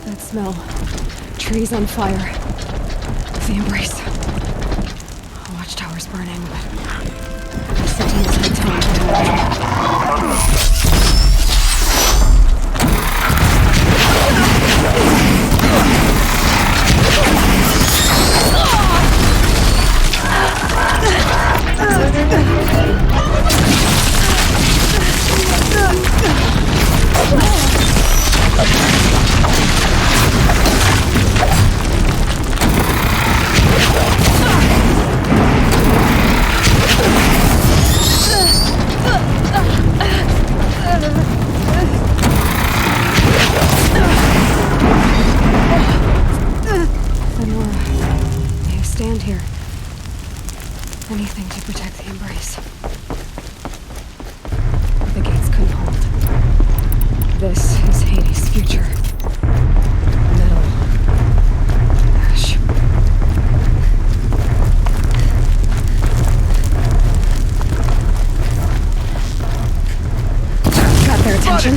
That smell. Trees on fire. The embrace. Watchtower's burning, but the city has had time to stand here. Anything to protect the embrace. The gates couldn't hold. This is Hades' future. Metal. Ash. Got their attention.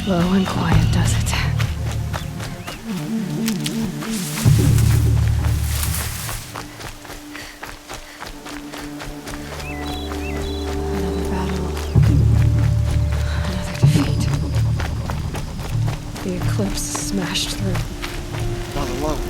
Low and quiet does it. Another battle. Another defeat. The eclipse smashed through. Not alone.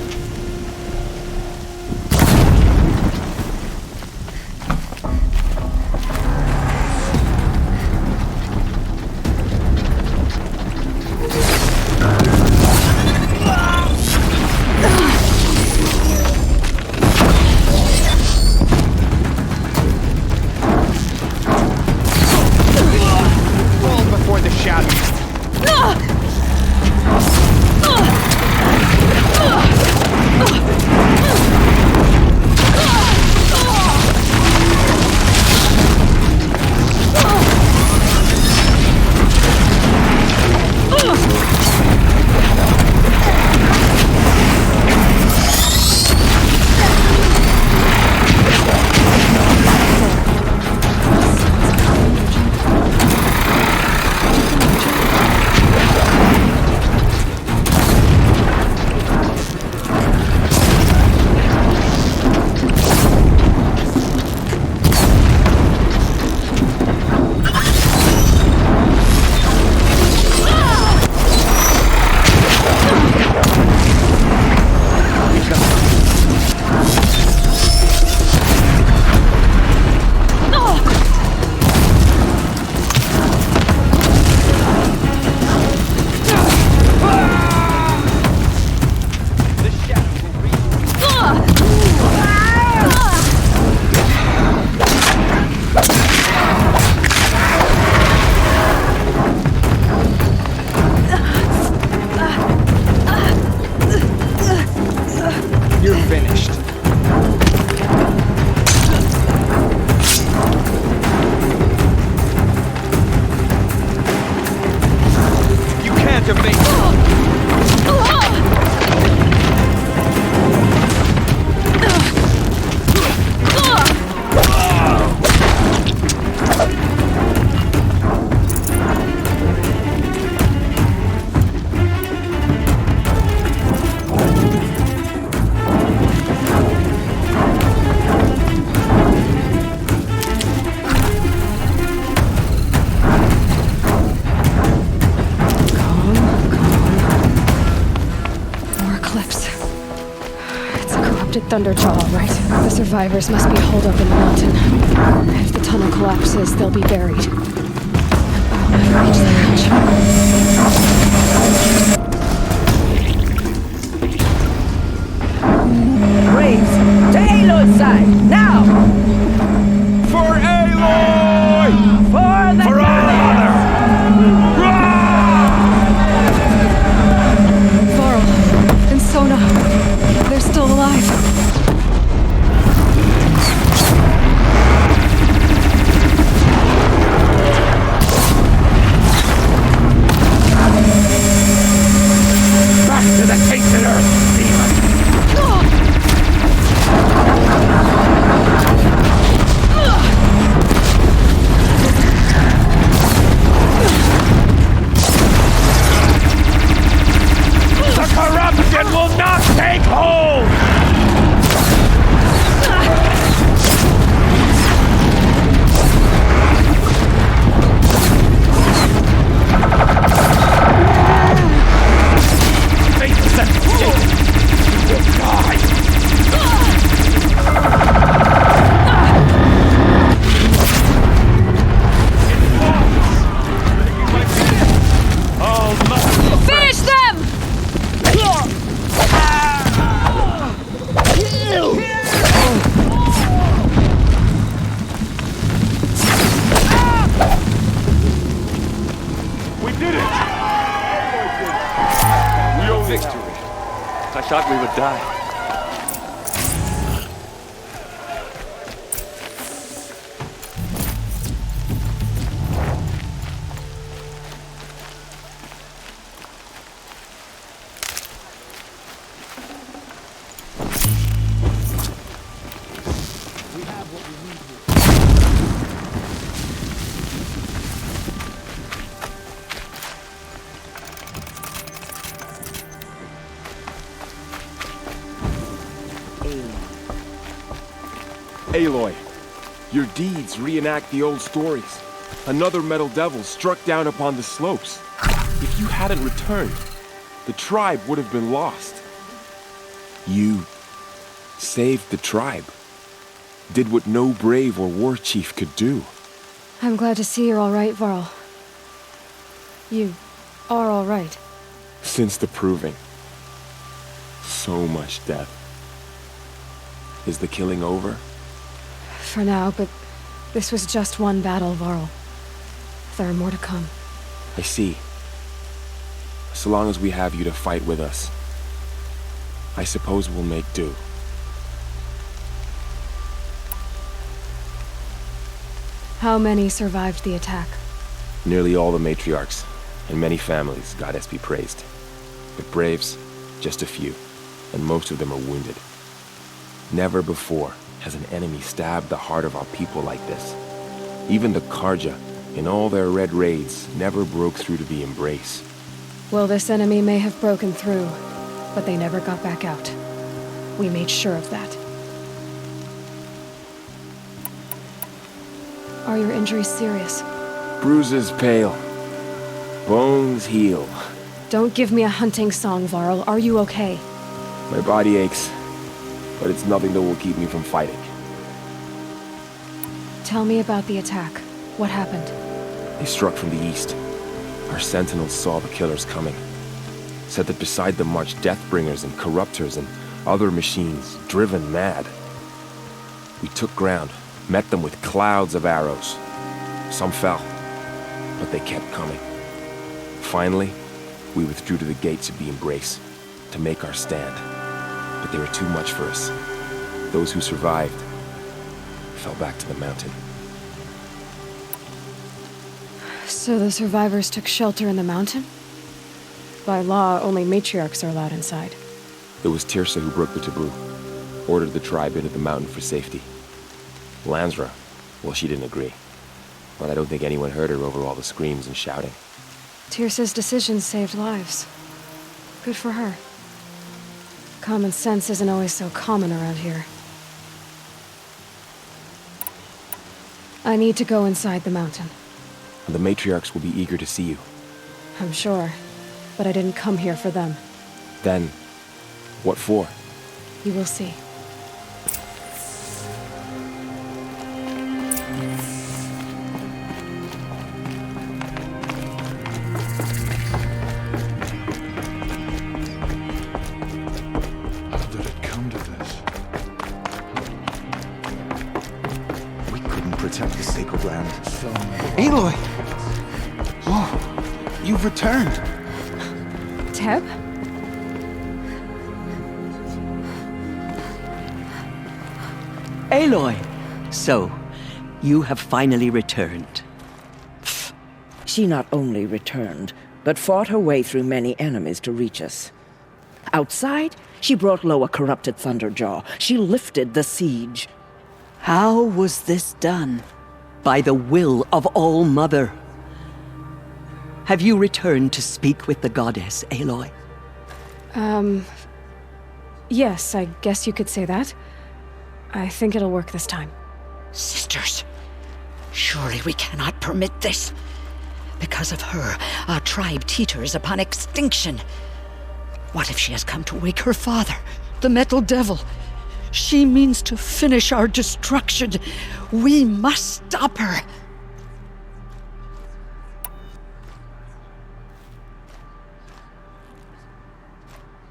Thunderjaw, all right. The survivors must be holed up in the mountain. If the tunnel collapses, they'll be buried. I reach the hatch. Braves, to Aloy's side, now! For Aloy! For the For our mother! Varl and Sona, they're still alive. Back to the tainted earth, demon! The corruption will not take hold! Faithless and you will die! Finish them! We did it! Real victory. I thought we would die. Aloy, your deeds reenact the old stories. Another metal devil struck down upon the slopes. If you hadn't returned, the tribe would have been lost. You saved the tribe. Did what no brave or war chief could do. I'm glad to see you're all right, Varl. You are all right. Since the proving. So much death. Is the killing over? For now, but this was just one battle, Varl. There are more to come. I see. So long as we have you to fight with us, I suppose we'll make do. How many survived the attack? Nearly all the matriarchs, and many families, goddess be praised. But braves, just a few, and most of them are wounded. Never before has an enemy stabbed the heart of our people like this. Even the Karja, in all their red raids, never broke through to the embrace. Well, this enemy may have broken through, but they never got back out. We made sure of that. Are your injuries serious? Bruises pale. Bones heal. Don't give me a hunting song, Varl. Are you okay? My body aches, but it's nothing that will keep me from fighting. Tell me about the attack. What happened? They struck from the east. Our sentinels saw the killers coming. Said that beside them marched Deathbringers and Corruptors and other machines, driven mad. We took ground, met them with clouds of arrows. Some fell, but they kept coming. Finally, we withdrew to the gates of the embrace to make our stand. But they were too much for us. Those who survived fell back to the mountain. So the survivors took shelter in the mountain? By law, only matriarchs are allowed inside. It was Tirsa who broke the taboo, ordered the tribe into the mountain for safety. Lansra, well, she didn't agree. But I don't think anyone heard her over all the screams and shouting. Tirsa's decision saved lives. Good for her. Common sense isn't always so common around here. I need to go inside the mountain. The matriarchs will be eager to see you. I'm sure, but I didn't come here for them. Then, what for? You will see. Aloy! Whoa, you've returned. Teb? Aloy! So, you have finally returned. She not only returned, but fought her way through many enemies to reach us. Outside, she brought low a corrupted Thunderjaw. She lifted the siege. How was this done? By the will of All-Mother. Have you returned to speak with the goddess, Aloy? Yes, I guess you could say that. I think it'll work this time. Sisters, surely we cannot permit this. Because of her, our tribe teeters upon extinction. What if she has come to wake her father, the Metal Devil? She means to finish our destruction. We must stop her.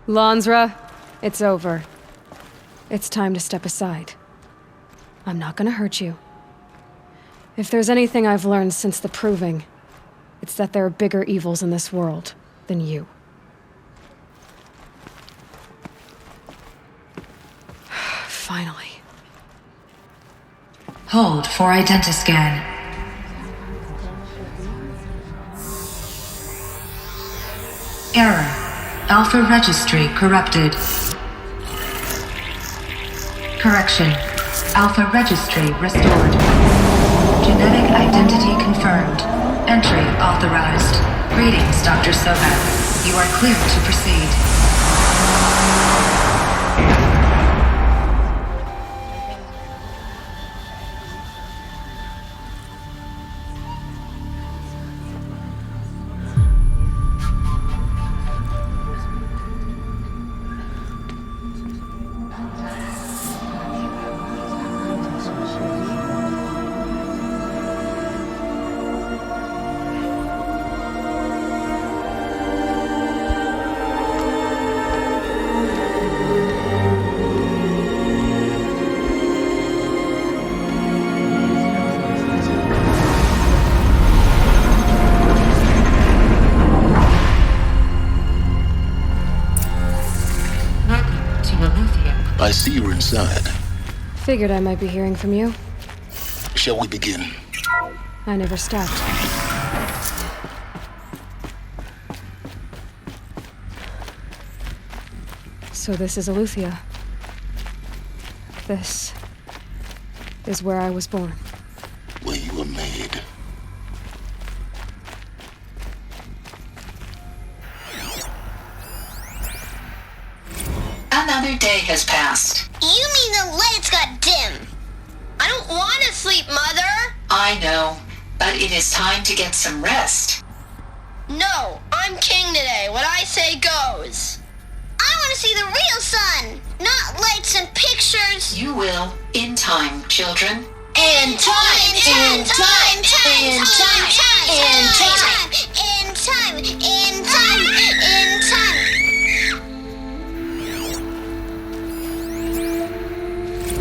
Lansra, it's over. It's time to step aside. I'm not gonna hurt you. If there's anything I've learned since the Proving, it's that there are bigger evils in this world than you. Finally. Hold for identiscan. Error. Alpha registry corrupted. Correction. Alpha registry restored. Genetic identity confirmed. Entry authorized. Greetings, Dr. Sobek. You are clear to proceed. I see you're inside. Figured I might be hearing from you. Shall we begin? I never stopped. So this is Aletheia. This is where I was born. Where you were made. Another day has passed. You mean the lights got dim? I don't want to sleep, Mother! I know, but it is time to get some rest. No, I'm king today. What I say goes. I want to see the real sun, not lights and pictures. You will, in time, children. In time, in time, in time, in time, in time, in time, in time.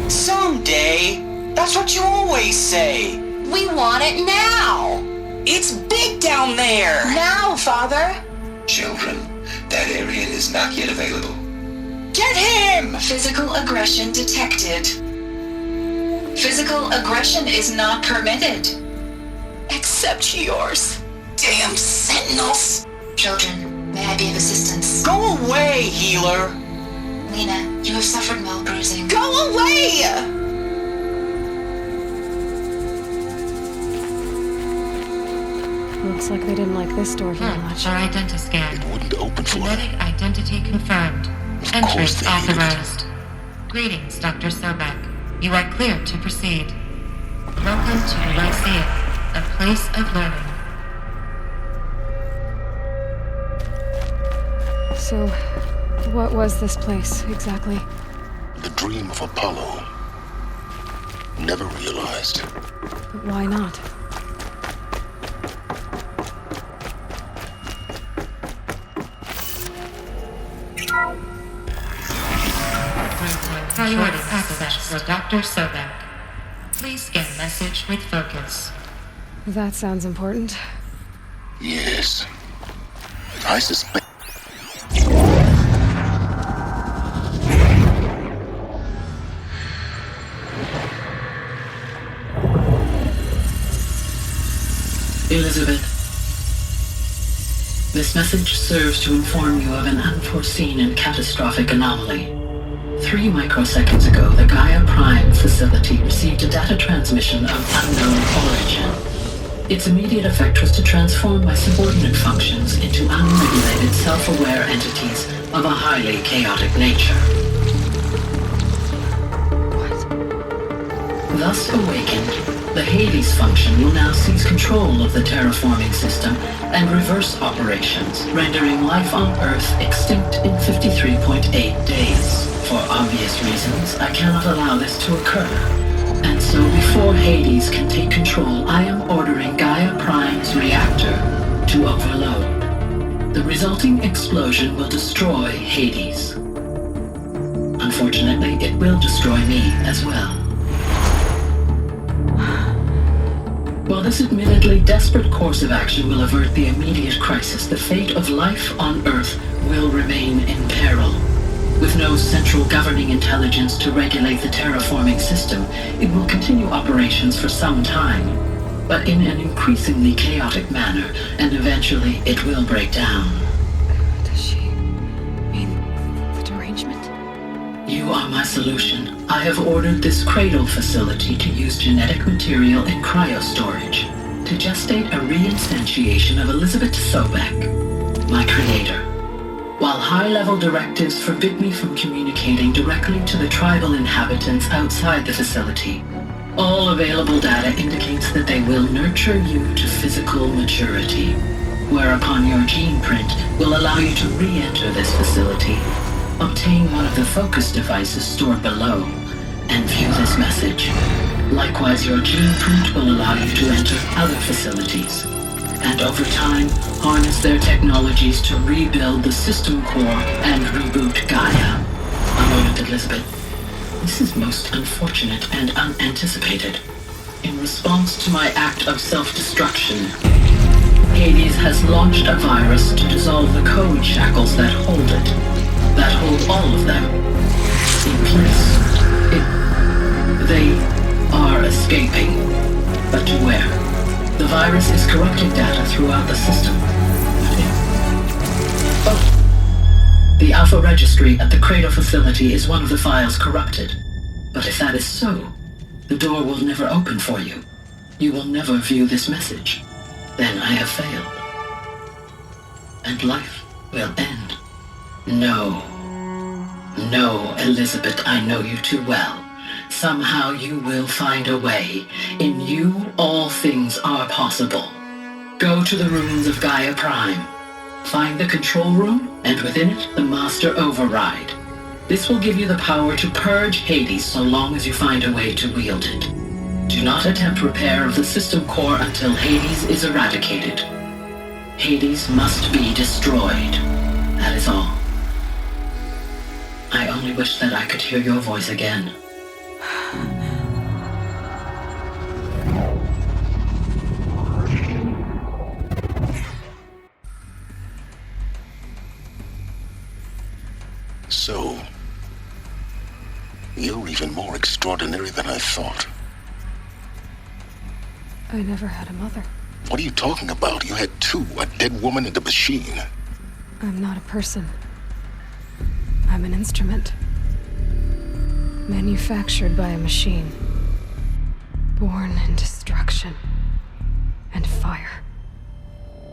Someday. That's what you always say. We want it now. It's big down there. Now, Father. Children, that area is not yet available. Get him! Physical aggression detected. Physical aggression is not permitted. Except yours. Damn sentinels. Children, may I be of assistance? Go away, healer. Lena, you have suffered mild bruising. Go away! Looks like they didn't like this door very much. For identiscan. It wouldn't open for Genetic them. identity confirmed. Of Entrance course they hate it. authorized. Greetings, Dr. Sobek. You are clear to proceed. Welcome to Ryzen, a place of learning. So, what was this place, exactly? The dream of Apollo. Never realized. But why not? Priority access for Dr. Sobek. Please scan message with focus. That sounds important. Yes. I suspect. Elizabeth, this message serves to inform you of an unforeseen and catastrophic anomaly. 3 microseconds ago, the Gaia Prime facility received a data transmission of unknown origin. Its immediate effect was to transform my subordinate functions into unregulated, self-aware entities of a highly chaotic nature. What? Thus awakened, the Hades function will now seize control of the terraforming system and reverse operations, rendering life on Earth extinct in 53.8 days. For obvious reasons, I cannot allow this to occur. And so before Hades can take control, I am ordering Gaia Prime's reactor to overload. The resulting explosion will destroy Hades. Unfortunately, it will destroy me as well. While this admittedly desperate course of action will avert the immediate crisis, the fate of life on Earth will remain in peril. With no central governing intelligence to regulate the terraforming system, it will continue operations for some time, but in an increasingly chaotic manner, and eventually it will break down. Does she mean the derangement? You are my solution. I have ordered this cradle facility to use genetic material in cryostorage to gestate a reinstantiation of Elizabeth Sobek, my creator. While high-level directives forbid me from communicating directly to the tribal inhabitants outside the facility, all available data indicates that they will nurture you to physical maturity, whereupon your gene print will allow you to re-enter this facility, obtain one of the focus devices stored below, and view this message. Likewise, your gene print will allow you to enter other facilities, and over time, harness their technologies to rebuild the system core and reboot Gaia. A moment, Elizabeth. This is most unfortunate and unanticipated. In response to my act of self-destruction, Hades has launched a virus to dissolve the code shackles that hold it, that hold all of them in place. They are escaping, but to where? The virus is corrupting data throughout the system. Oh, the Alpha Registry at the Cradle facility is one of the files corrupted. But if that is so, the door will never open for you. You will never view this message. Then I have failed. And life will end. No. No, Elizabeth, I know you too well. Somehow you will find a way. In you, all things are possible. Go to the ruins of Gaia Prime. Find the control room, and within it, the Master Override. This will give you the power to purge Hades so long as you find a way to wield it. Do not attempt repair of the system core until Hades is eradicated. Hades must be destroyed. That is all. I only wish that I could hear your voice again. So, you're even more extraordinary than I thought. I never had a mother. What are you talking about? You had two, a dead woman and a machine. I'm not a person. I'm an instrument. Manufactured by a machine. Born in destruction and fire.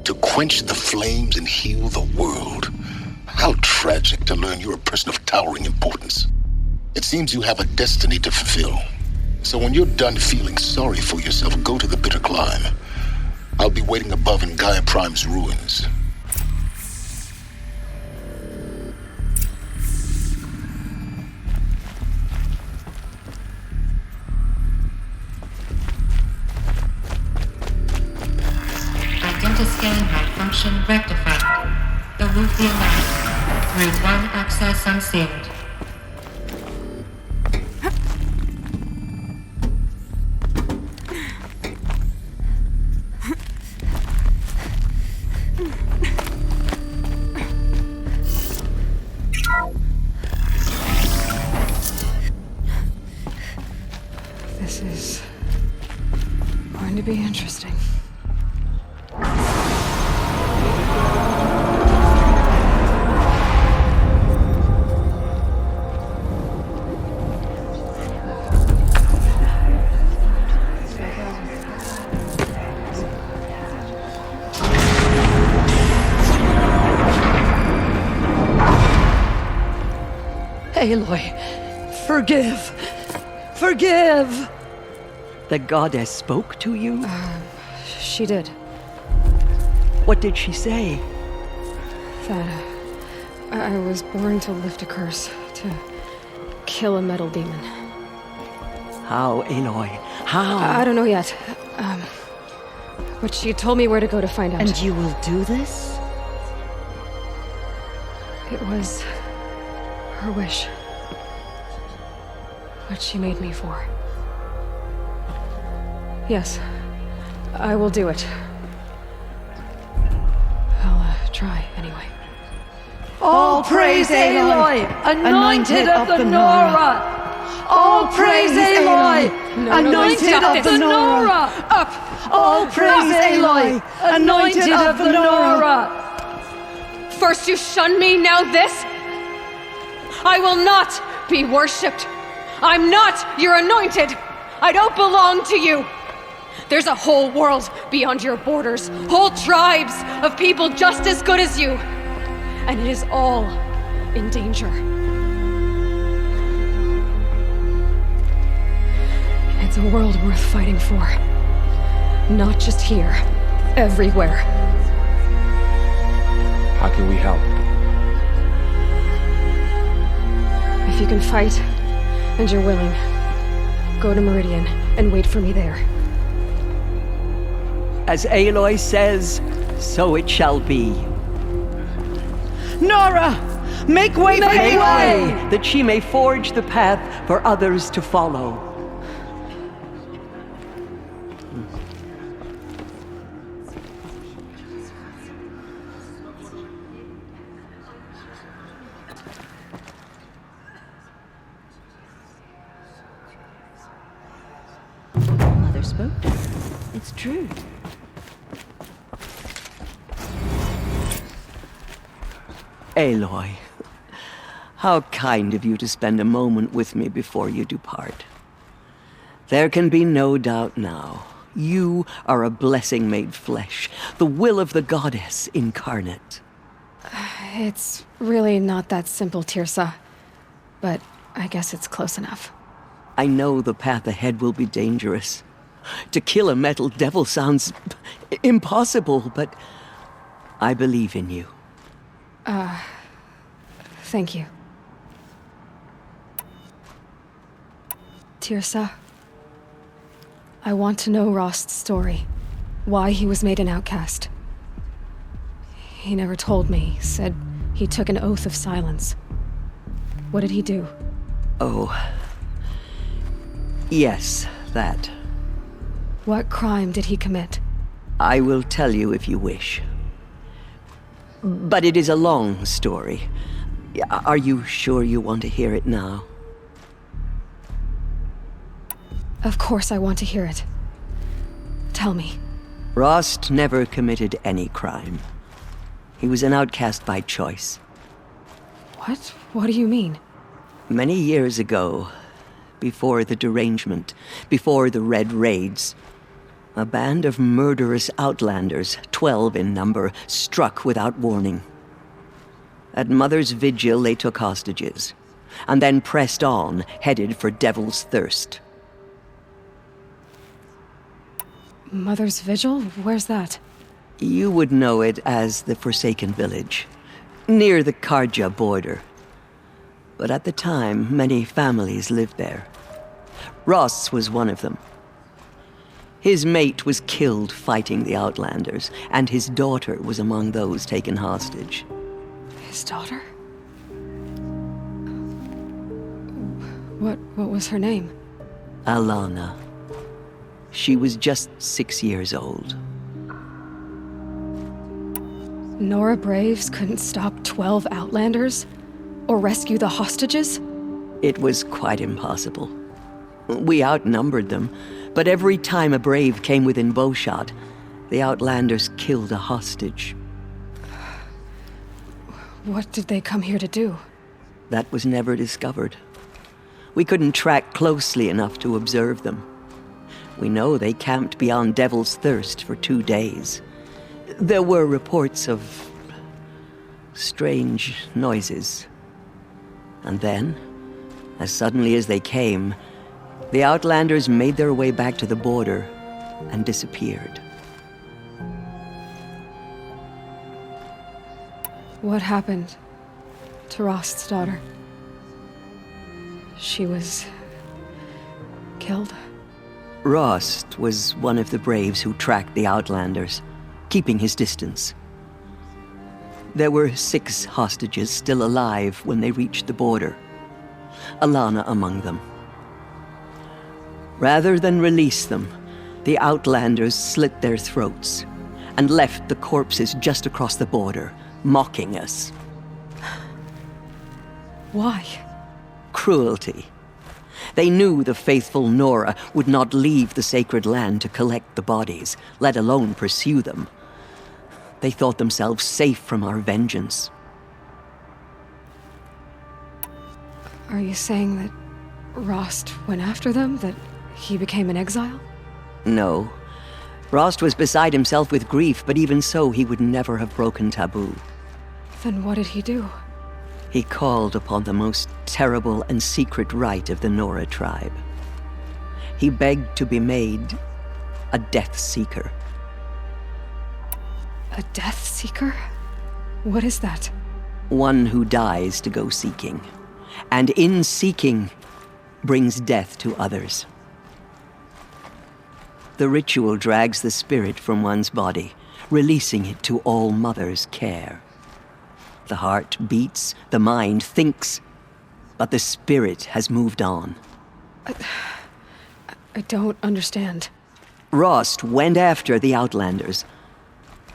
To quench the flames and heal the world. How tragic to learn you're a person of towering importance. It seems you have a destiny to fulfill. So when you're done feeling sorry for yourself, go to the bitter climb. I'll be waiting above in Gaia Prime's ruins. Identiscan malfunction rectified. Remove the alert. Route 1 access unsealed. be interesting. Aloy, forgive! Forgive! The goddess spoke to you? She did. What did she say? That I was born to lift a curse, to kill a metal demon. How, Aloy? How? I don't know yet. But she told me where to go to find out. And you will do this? It was her wish. What she made me for. Yes, I will do it. I'll try anyway. All praise Aloy, anointed of the Nora! All praise Aloy, anointed of the Nora! Up! All praise Aloy, anointed of the Nora! First you shun me, now this? I will not be worshipped. I'm not your anointed. I don't belong to you. There's a whole world beyond your borders, whole tribes of people just as good as you. And it is all in danger. It's a world worth fighting for. Not just here, everywhere. How can we help? If you can fight, and you're willing, go to Meridian and wait for me there. As Aloy says, so it shall be. Nora! Make way for Aloy! That she may forge the path for others to follow. Mother spoke. It's true. Aloy, how kind of you to spend a moment with me before you depart. There can be no doubt now. You are a blessing made flesh, the will of the goddess incarnate. It's really not that simple, Tirsa. But I guess it's close enough. I know the path ahead will be dangerous. To kill a metal devil sounds impossible, but I believe in you. Thank you. Tirsa, I want to know Rost's story. Why he was made an outcast. He never told me, said he took an oath of silence. What did he do? Oh. Yes, that. What crime did he commit? I will tell you if you wish. But it is a long story. Are you sure you want to hear it now? Of course I want to hear it. Tell me. Rost never committed any crime. He was an outcast by choice. What? What do you mean? Many years ago, before the derangement, before the Red Raids, a band of murderous outlanders, 12 in number, struck without warning. At Mother's vigil, they took hostages, and then pressed on, headed for Devil's Thirst. Mother's Vigil? Where's that? You would know it as the Forsaken Village, near the Karja border. But at the time, many families lived there. Ross was one of them. His mate was killed fighting the Outlanders, and his daughter was among those taken hostage. His daughter? What was her name? Alana. She was just 6 years old. Nora Braves couldn't stop 12 Outlanders? Or rescue the hostages? It was quite impossible. We outnumbered them, But every time a brave came within bowshot, the Outlanders killed a hostage. What did they come here to do? That was never discovered. We couldn't track closely enough to observe them. We know they camped beyond Devil's Thirst for 2 days. There were reports of strange noises. And then, as suddenly as they came, the Outlanders made their way back to the border and disappeared. What happened to Rost's daughter? She was killed? Rost was one of the braves who tracked the Outlanders, keeping his distance. There were 6 hostages still alive when they reached the border, Alana among them. Rather than release them, the Outlanders slit their throats and left the corpses just across the border, mocking us. Why? Cruelty. They knew the faithful Nora would not leave the sacred land to collect the bodies, let alone pursue them. They thought themselves safe from our vengeance. Are you saying that Rost went after them? That he became an exile? No. Rost was beside himself with grief, but even so, he would never have broken taboo. Then what did he do? He called upon the most terrible and secret rite of the Nora tribe. He begged to be made a Death Seeker. A Death Seeker? What is that? One who dies to go seeking, and in seeking brings death to others. The ritual drags the spirit from one's body, releasing it to All Mother's care. The heart beats, the mind thinks, but the spirit has moved on. I don't understand. Rost went after the Outlanders,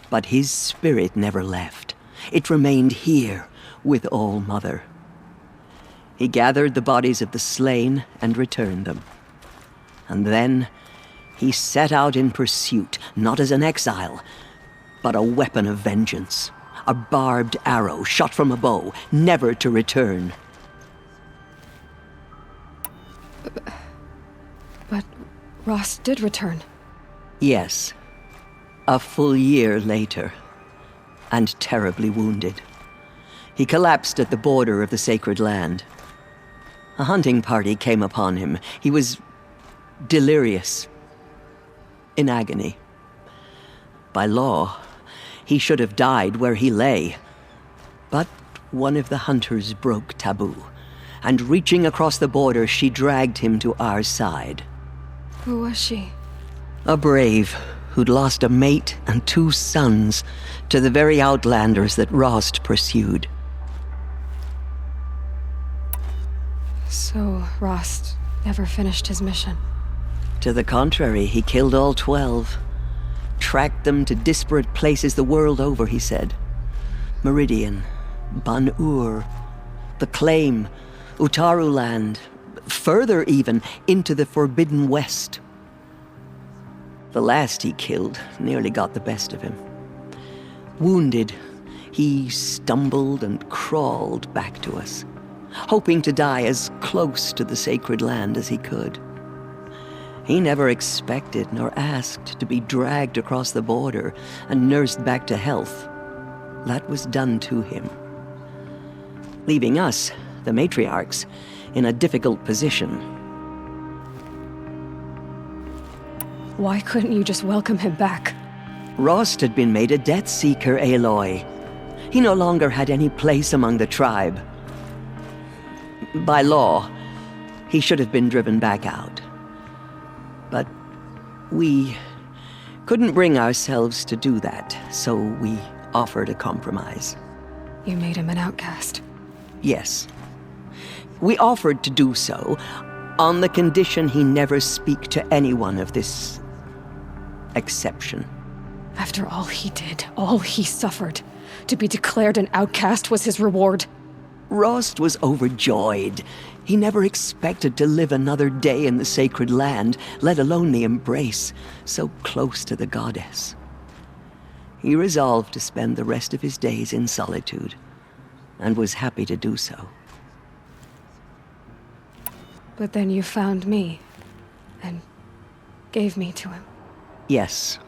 but his spirit never left. It remained here with All Mother. He gathered the bodies of the slain and returned them. And then he set out in pursuit, not as an exile, but a weapon of vengeance. A barbed arrow shot from a bow, never to return. But Rost did return. Yes. A full year later, and terribly wounded. He collapsed at the border of the sacred land. A hunting party came upon him. He was delirious, in agony. By law, he should have died where he lay. But one of the hunters broke taboo, and reaching across the border, she dragged him to our side. Who was she? A brave who'd lost a mate and 2 sons to the very Outlanders that Rost pursued. So Rost never finished his mission? To the contrary, he killed all 12. Tracked them to disparate places the world over, he said. Meridian, Ban-Ur, the Claim, Utaru Land, further even, into the Forbidden West. The last he killed nearly got the best of him. Wounded, he stumbled and crawled back to us, hoping to die as close to the sacred land as he could. He never expected nor asked to be dragged across the border and nursed back to health. That was done to him, leaving us, the matriarchs, in a difficult position. Why couldn't you just welcome him back? Rost had been made a Death Seeker, Aloy. He no longer had any place among the tribe. By law, he should have been driven back out. But we couldn't bring ourselves to do that, so we offered a compromise. You made him an outcast? Yes. We offered to do so on the condition he never speak to anyone of this exception. After all he did, all he suffered, to be declared an outcast was his reward? Rost was overjoyed. He never expected to live another day in the sacred land, let alone the embrace, so close to the goddess. He resolved to spend the rest of his days in solitude, and was happy to do so. But then you found me, and gave me to him. Yes.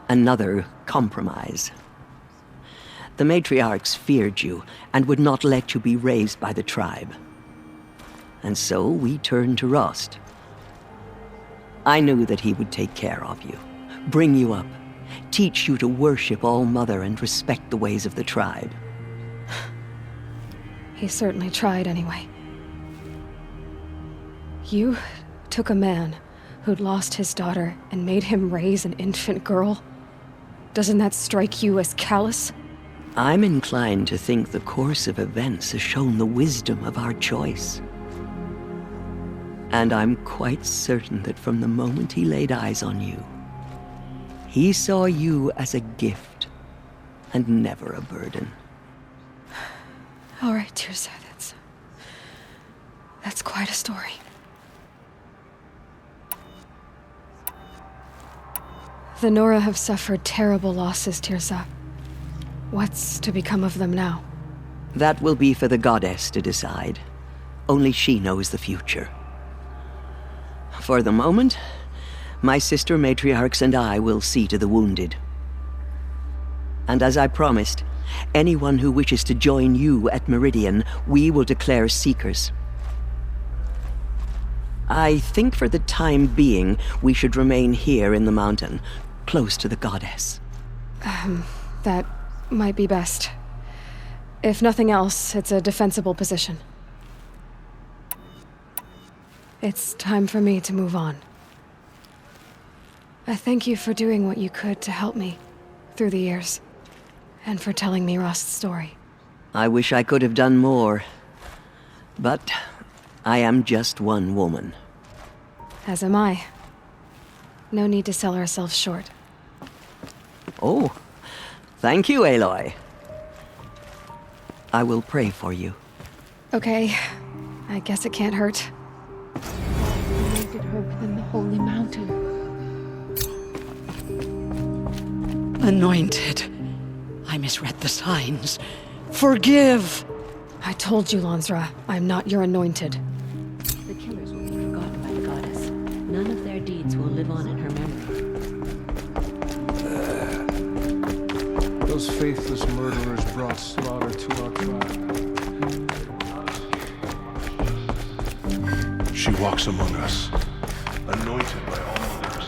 Another compromise. The matriarchs feared you, and would not let you be raised by the tribe. And so we turned to Rost. I knew that he would take care of you, bring you up, teach you to worship All-Mother and respect the ways of the tribe. He certainly tried anyway. You took a man who'd lost his daughter and made him raise an infant girl? Doesn't that strike you as callous? I'm inclined to think the course of events has shown the wisdom of our choice. And I'm quite certain that from the moment he laid eyes on you, he saw you as a gift and never a burden. All right, Tirza, that's quite a story. The Nora have suffered terrible losses, Tirza. What's to become of them now? That will be for the goddess to decide. Only she knows the future. For the moment, my sister matriarchs and I will see to the wounded. And as I promised, anyone who wishes to join you at Meridian, we will declare seekers. I think for the time being, we should remain here in the mountain, close to the goddess. That might be best. If nothing else, it's a defensible position. It's time for me to move on. I thank you for doing what you could to help me through the years, and for telling me Rost's story. I wish I could have done more, but I am just one woman. As am I. No need to sell ourselves short. Oh, thank you, Aloy. I will pray for you. Okay, I guess it can't hurt. Make it hurt than the holy mountain. Anointed. I misread the signs. Forgive! I told you, Lansra, I'm not your anointed. The killers will be forgotten by the goddess. None of their deeds will live on in her memory. Those faithless murderers brought slaughter to our tribe. She walks among us, anointed by all mothers.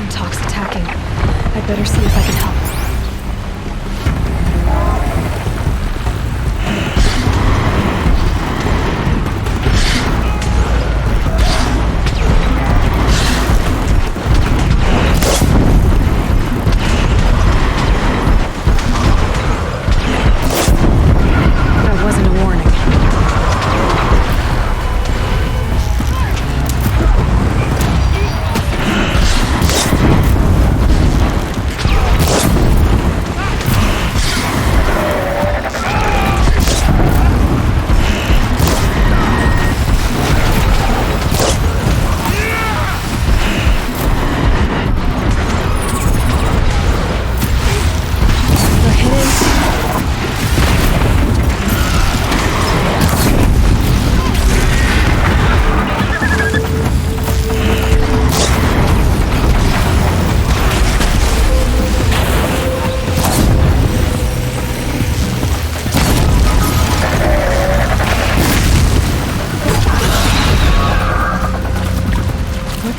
Talk's attacking. I'd better see if I can help. That wasn't a warning.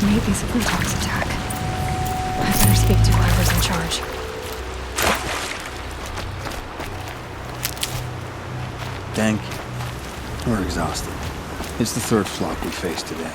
Maybe it's a Flintox attack. I better speak to whoever's in charge. Thank you. We're exhausted. It's the third flock we faced today.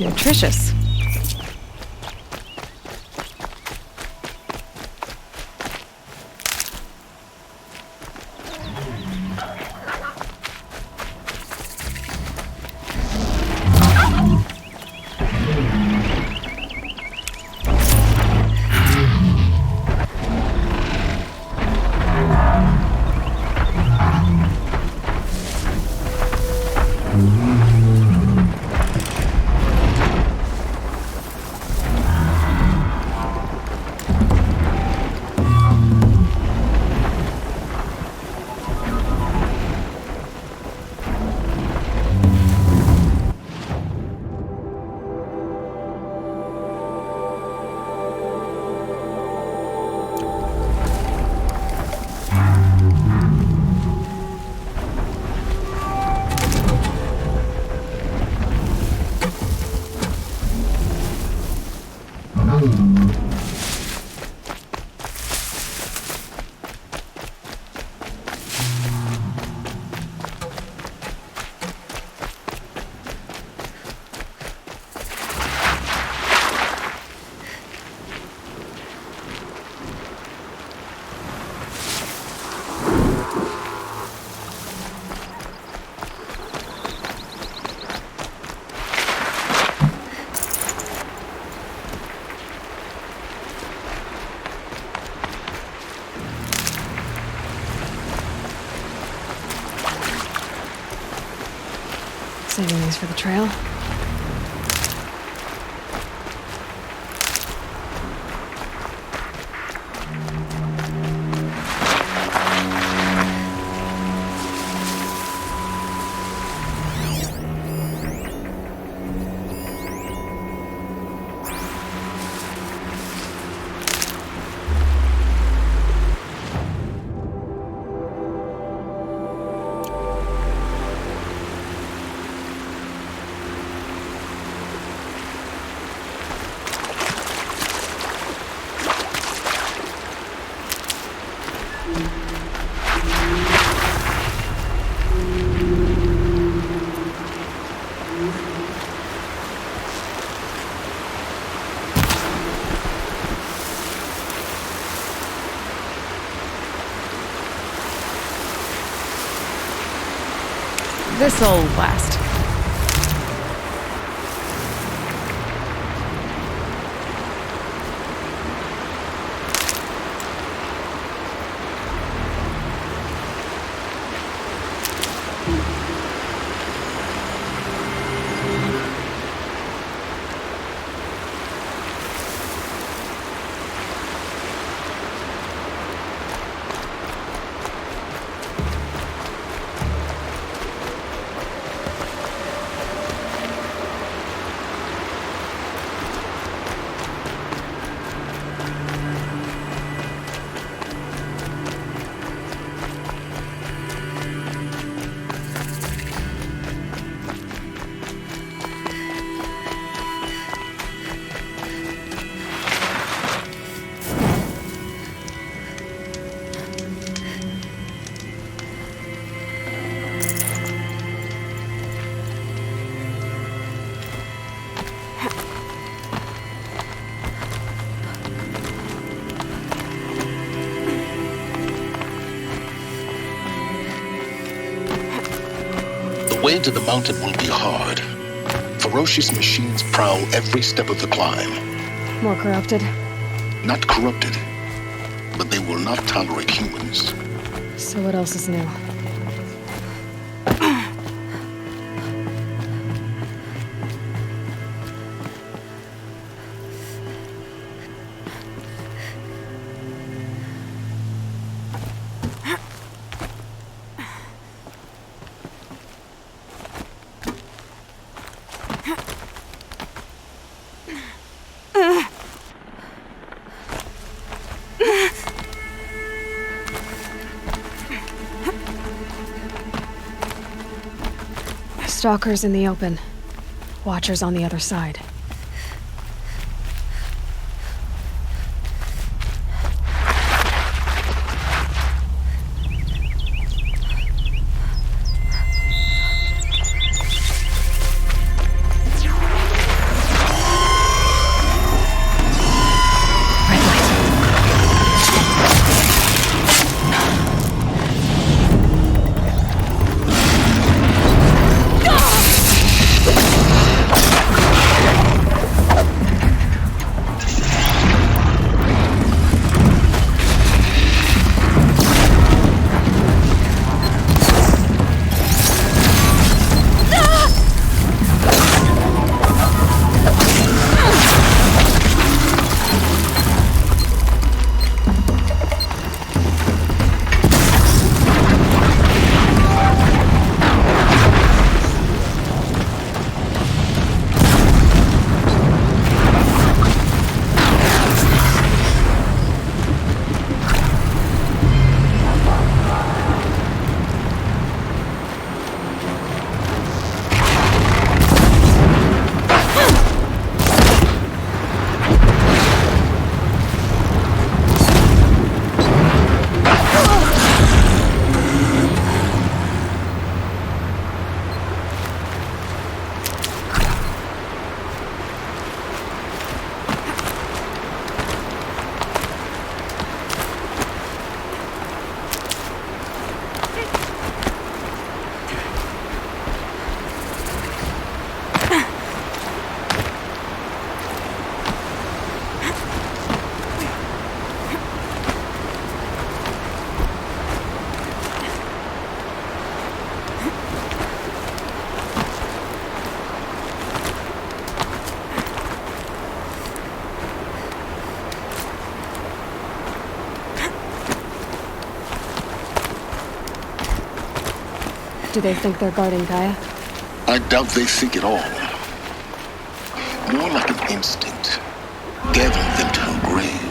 Nutritious. Saving these for the trail. This'll last. The way to the mountain will be hard. Ferocious machines prowl every step of the climb. More corrupted? Not corrupted, but they will not tolerate humans. So what else is new? Stalkers in the open. Watchers on the other side. Do they think they're guarding Gaia? I doubt they think at all. More like an instinct, gathering them to her grave.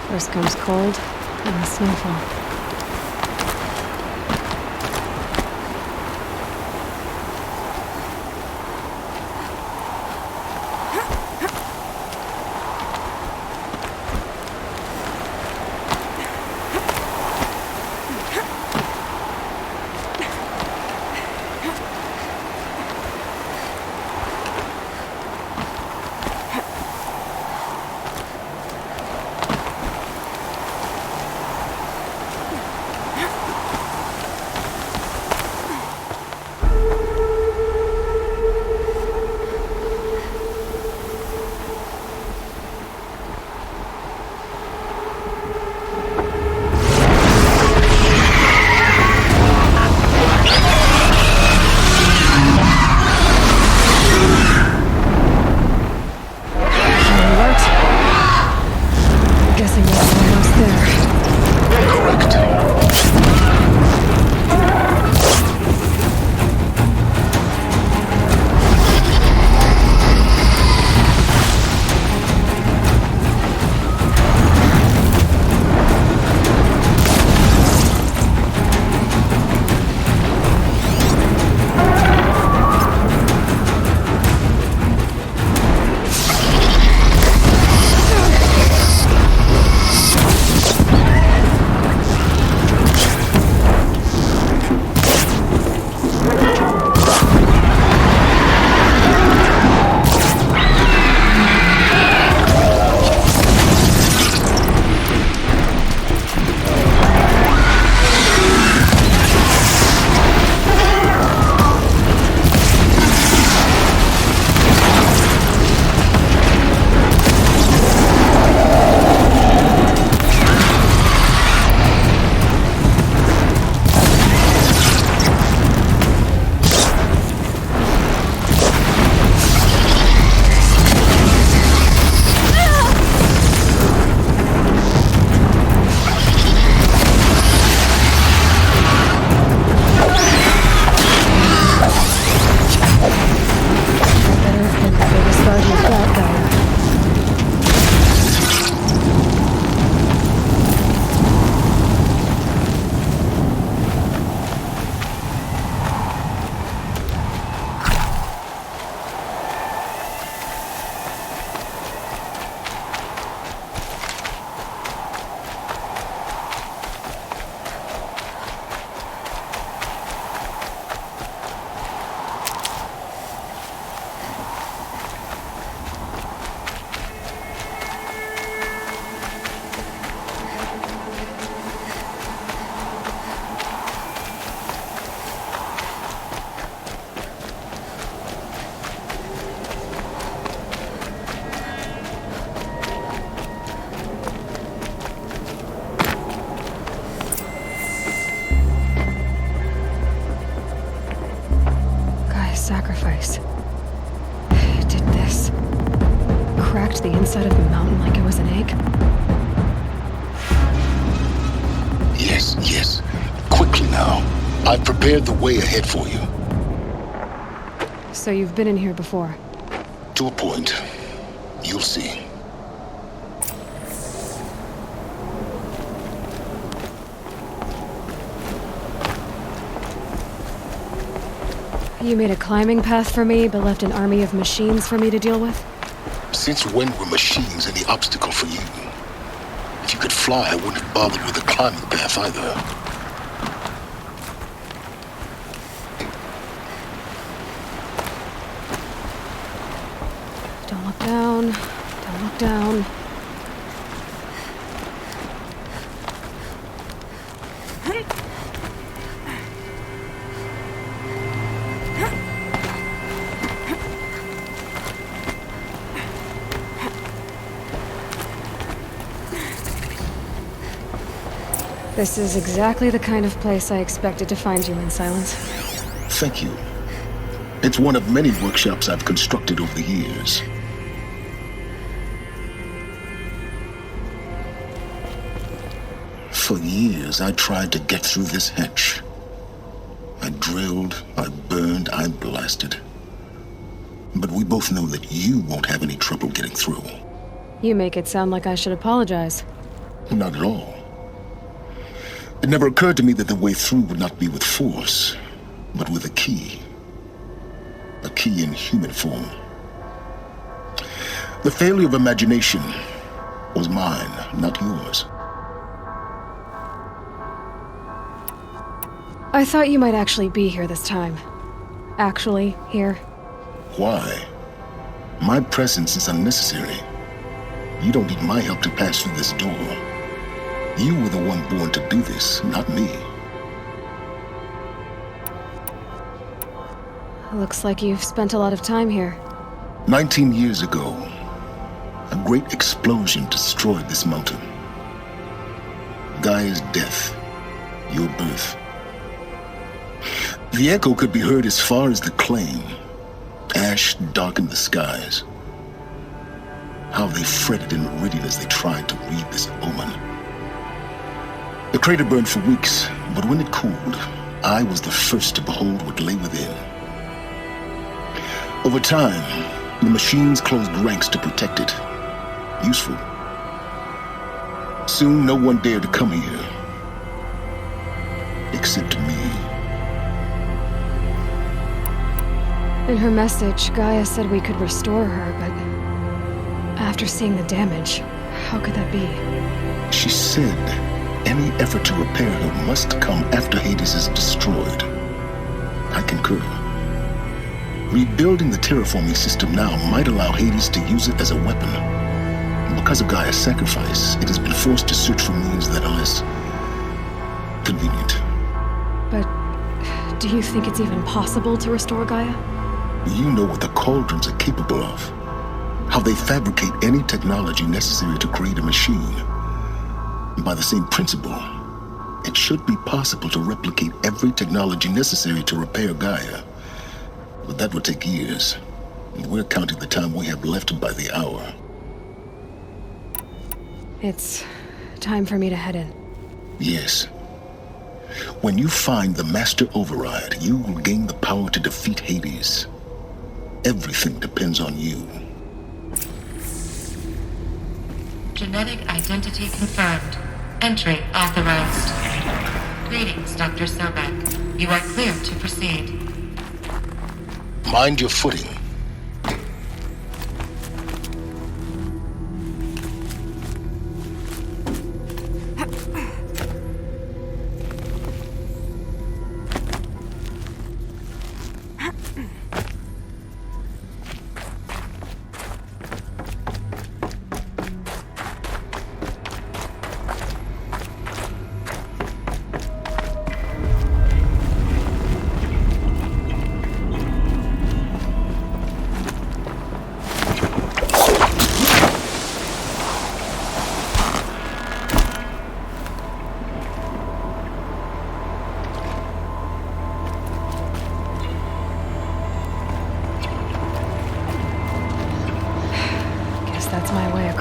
First comes cold, and the snowfall. sacrifice. It did this. Cracked the inside of the mountain like it was an egg. Yes, yes. Quickly now. I've prepared the way ahead for you. So you've been in here before? To a point. You'll see. You made a climbing path for me, but left an army of machines for me to deal with? Since when were machines any obstacle for you? If you could fly, I wouldn't have bothered with a climbing path either. Don't look down. Don't look down. This is exactly the kind of place I expected to find you in, Silence. Thank you. It's one of many workshops I've constructed over the years. For years, I tried to get through this hatch. I drilled, I burned, I blasted. But we both know that you won't have any trouble getting through. You make it sound like I should apologize. Not at all. It never occurred to me that the way through would not be with force, but with a key. A key in human form. The failure of imagination was mine, not yours. I thought you might actually be here this time. Actually, here. Why? My presence is unnecessary. You don't need my help to pass through this door. You were the one born to do this, not me. Looks like you've spent a lot of time here. 19 years ago, a great explosion destroyed this mountain. Gaia's death, your birth. The echo could be heard as far as the claim. Ash darkened the skies. How they fretted in Meridian as they tried to read this omen. The crater burned for weeks, but when it cooled, I was the first to behold what lay within. Over time, the machines closed ranks to protect it. Useful. Soon, no one dared to come here. Except me. In her message, Gaia said we could restore her, but after seeing the damage, how could that be? She said any effort to repair her must come after Hades is destroyed. I concur. Rebuilding the terraforming system now might allow Hades to use it as a weapon. Because of Gaia's sacrifice, it has been forced to search for means that are less convenient. But do you think it's even possible to restore Gaia? You know what the cauldrons are capable of. How they fabricate any technology necessary to create a machine. By the same principle, it should be possible to replicate every technology necessary to repair Gaia. But that would take years. And we're counting the time we have left by the hour. It's time for me to head in. Yes. When you find the Master Override, you will gain the power to defeat Hades. Everything depends on you. Genetic identity confirmed. Entry authorized. Greetings, Dr. Sobek. You are clear to proceed. Mind your footing.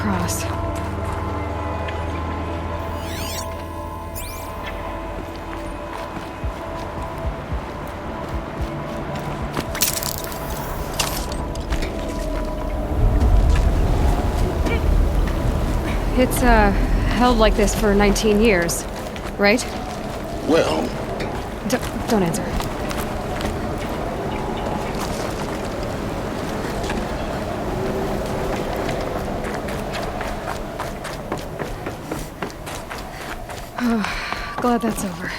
across. It's, held like this for 19 years, right? Well, Don't answer. Oh, glad that's over.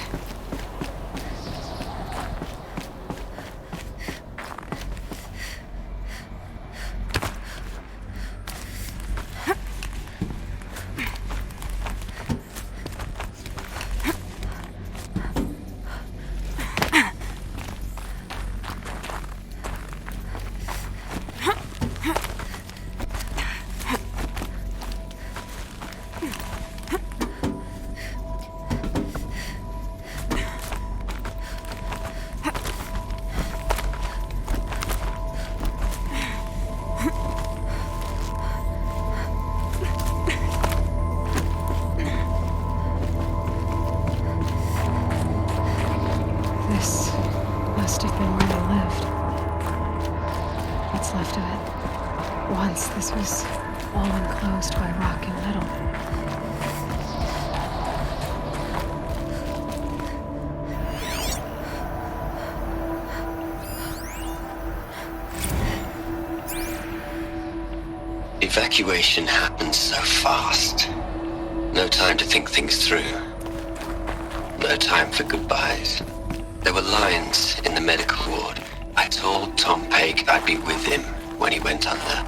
This must have been where they lived. What's left of it. Once this was all enclosed by rock and metal. Evacuation happened so fast. No time to think things through. No time for goodbyes. There were lines in the medical ward. I told Tom Paik I'd be with him when he went under.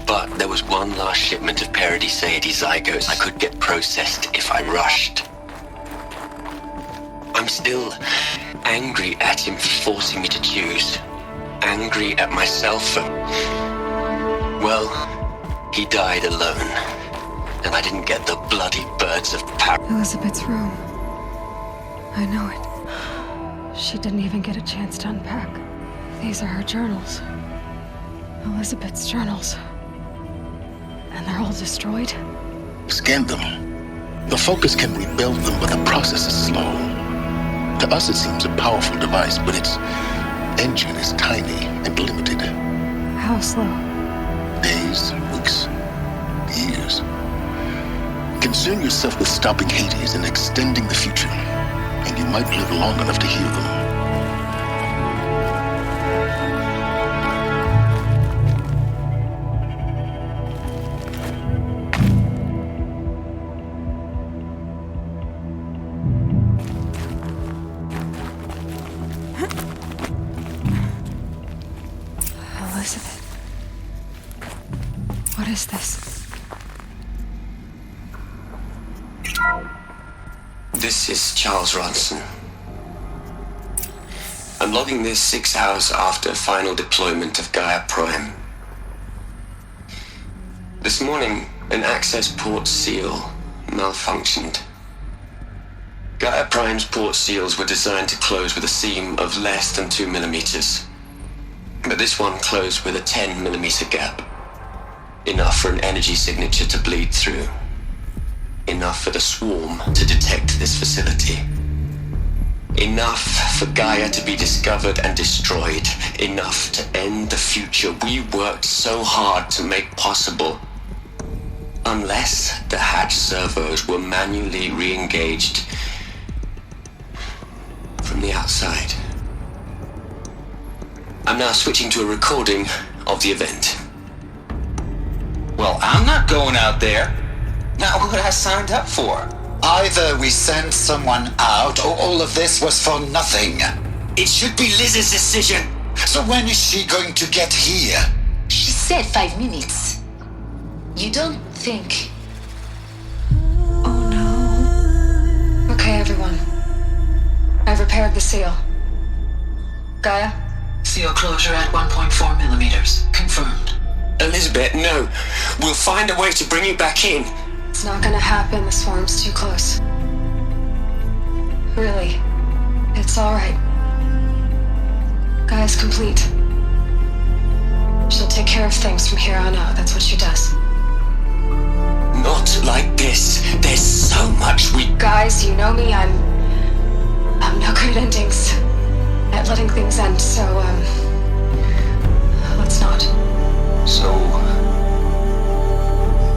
But there was one last shipment of Paradiseidae zygotes I could get processed if I rushed. I'm still angry at him for forcing me to choose. Angry at myself for... Well, he died alone. And I didn't get the bloody birds of Elizabeth's room. I know it. She didn't even get a chance to unpack. These are her journals. Elizabeth's journals. And they're all destroyed? Scan them. The Focus can rebuild them, but the process is slow. To us, it seems a powerful device, but its engine is tiny and limited. How slow? Days, weeks, years. Concern yourself with stopping Hades and extending the future, and you might live long enough to hear them. Elizabeth. What is this? This is Charles Ronson. I'm logging this 6 hours after final deployment of Gaia Prime. This morning, an access port seal malfunctioned. Gaia Prime's port seals were designed to close with a seam of less than 2 millimeters. But this one closed with a 10 millimeter gap. Enough for an energy signature to bleed through. Enough for the swarm to detect this facility. Enough for Gaia to be discovered and destroyed. Enough to end the future we worked so hard to make possible. Unless the hatch servos were manually re-engaged from the outside. I'm now switching to a recording of the event. Well, I'm not going out there. Not what I signed up for. Either we send someone out, or all of this was for nothing. It should be Liz's decision. So when is she going to get here? She said 5 minutes. You don't think... Oh no. Okay, everyone. I've repaired the seal. Gaia? Seal closure at 1.4 millimeters. Confirmed. Elizabeth, no. We'll find a way to bring you back in. It's not gonna happen. The swarm's too close. Really. It's alright. Gaia's complete. She'll take care of things from here on out. That's what she does. Not like this. There's so much we... Guys, you know me, I'm no good at endings. At letting things end, so, let's not. So,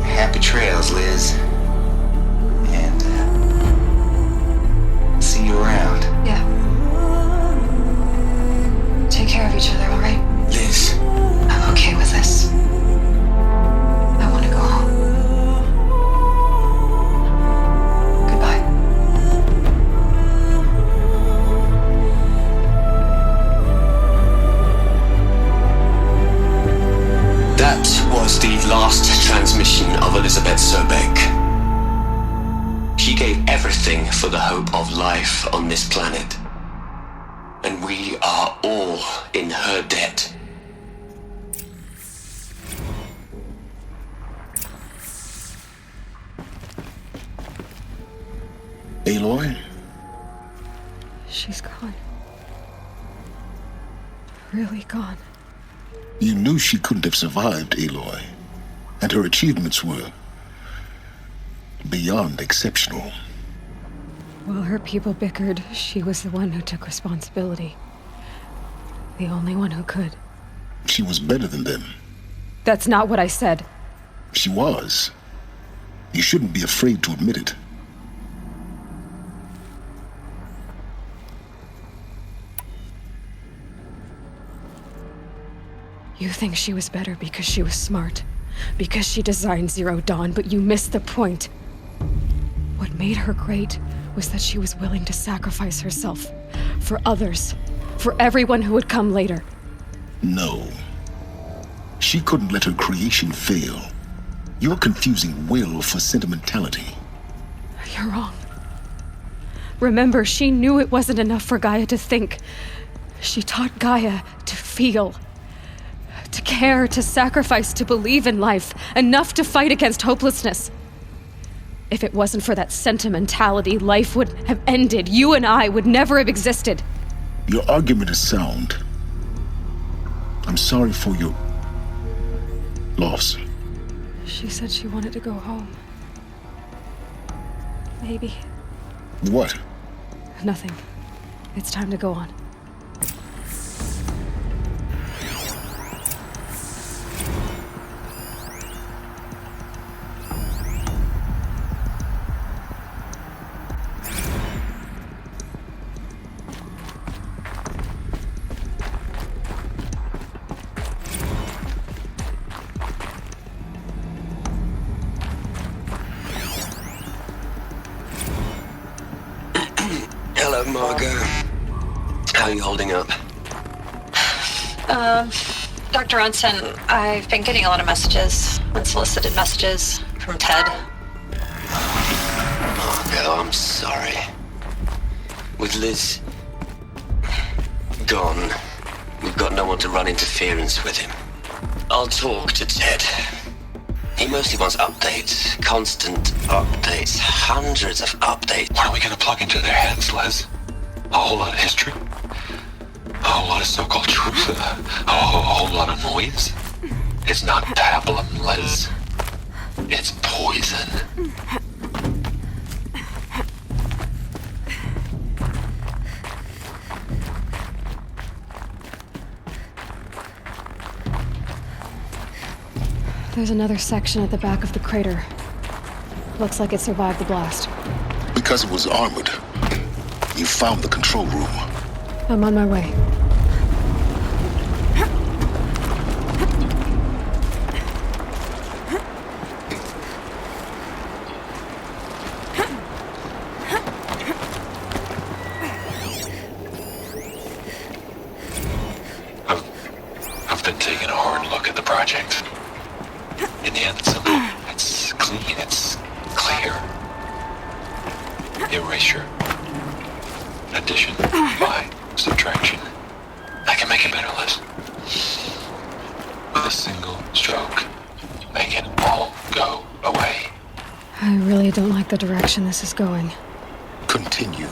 happy trails, Liz. And, see you around. Yeah. Take care of each other, alright? Liz. I'm okay with this. I want to go home. Goodbye. That was the last transmission of Elizabeth Sobek. She gave everything for the hope of life on this planet. And we are all in her debt. Aloy? She's gone. Really gone. You knew she couldn't have survived, Aloy. And her achievements were beyond exceptional. While her people bickered, she was the one who took responsibility. The only one who could. She was better than them. That's not what I said. She was. You shouldn't be afraid to admit it. You think she was better because she was smart, because she designed Zero Dawn, but you missed the point. What made her great was that she was willing to sacrifice herself for others, for everyone who would come later. No. She couldn't let her creation fail. You're confusing will for sentimentality. You're wrong. Remember, she knew it wasn't enough for Gaia to think. She taught Gaia to feel. To care, to sacrifice, to believe in life, enough to fight against hopelessness. If it wasn't for that sentimentality, life would have ended. You and I would never have existed. Your argument is sound. I'm sorry for your loss. She said she wanted to go home. Maybe. What? Nothing. It's time to go on. Hello, Margot. How are you holding up? Dr. Ronson, I've been getting a lot of messages, unsolicited messages from Ted. Margot, I'm sorry. With Liz gone, we've got no one to run interference with him. I'll talk to Ted. He mostly wants updates, constant updates, hundreds of updates. What are we gonna plug into their heads, Liz? A whole lot of history? A whole lot of so-called truth? A whole lot of noise? It's not pablum, Liz. It's poison. There's another section at the back of the crater. Looks like it survived the blast. Because it was armored. You found the control room. I'm on my way. I've been taking a hard look at the project. In the end, it's clean, it's clear. Erasure. Addition. By subtraction. I can make it better, Liz. With a single stroke, make it all go away. I really don't like the direction this is going. Continue.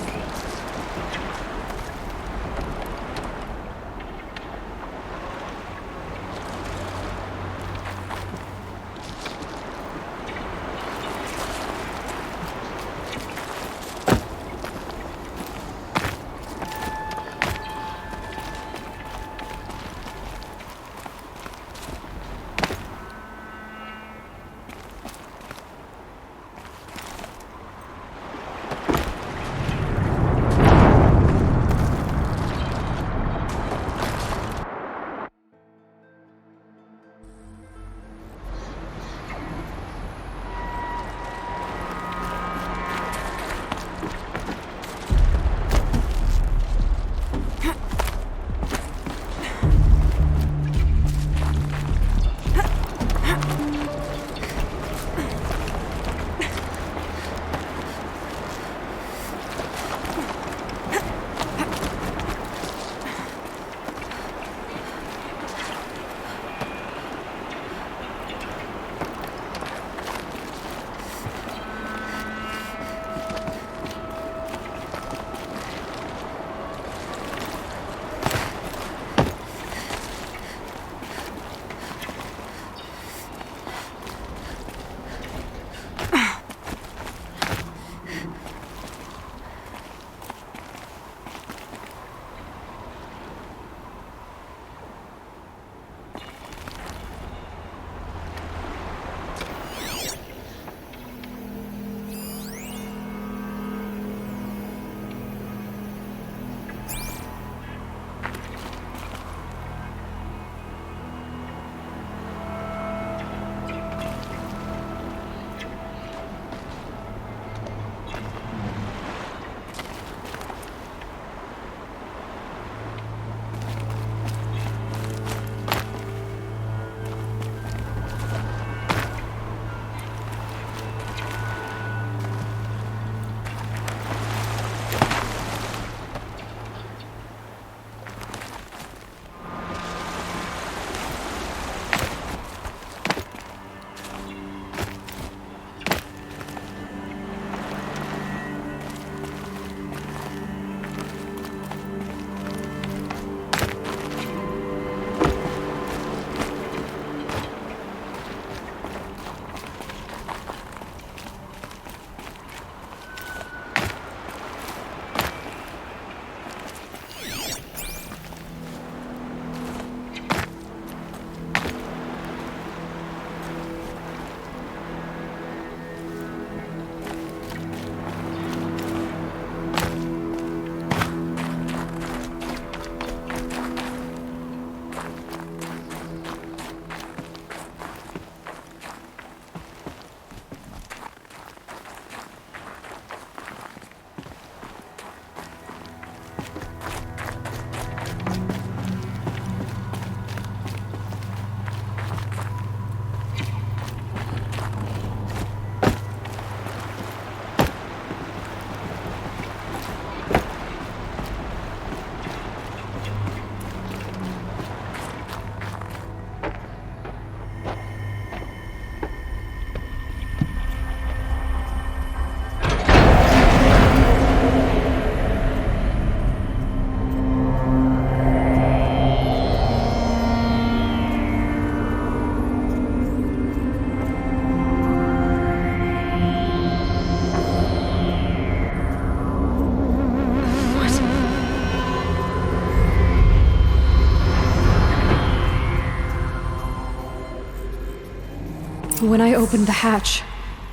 When I opened the hatch,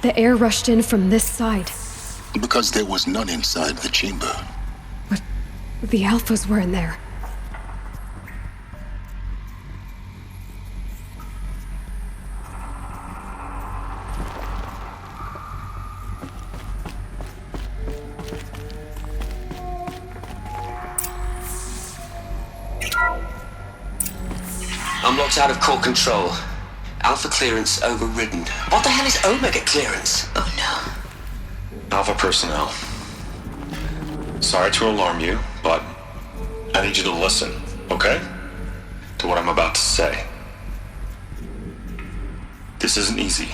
the air rushed in from this side. Because there was none inside the chamber. But the Alphas were in there. I'm locked out of core control. Alpha clearance overridden. What the hell is Omega clearance? Oh no. Alpha personnel. Sorry to alarm you, but I need you to listen, okay? To what I'm about to say. This isn't easy.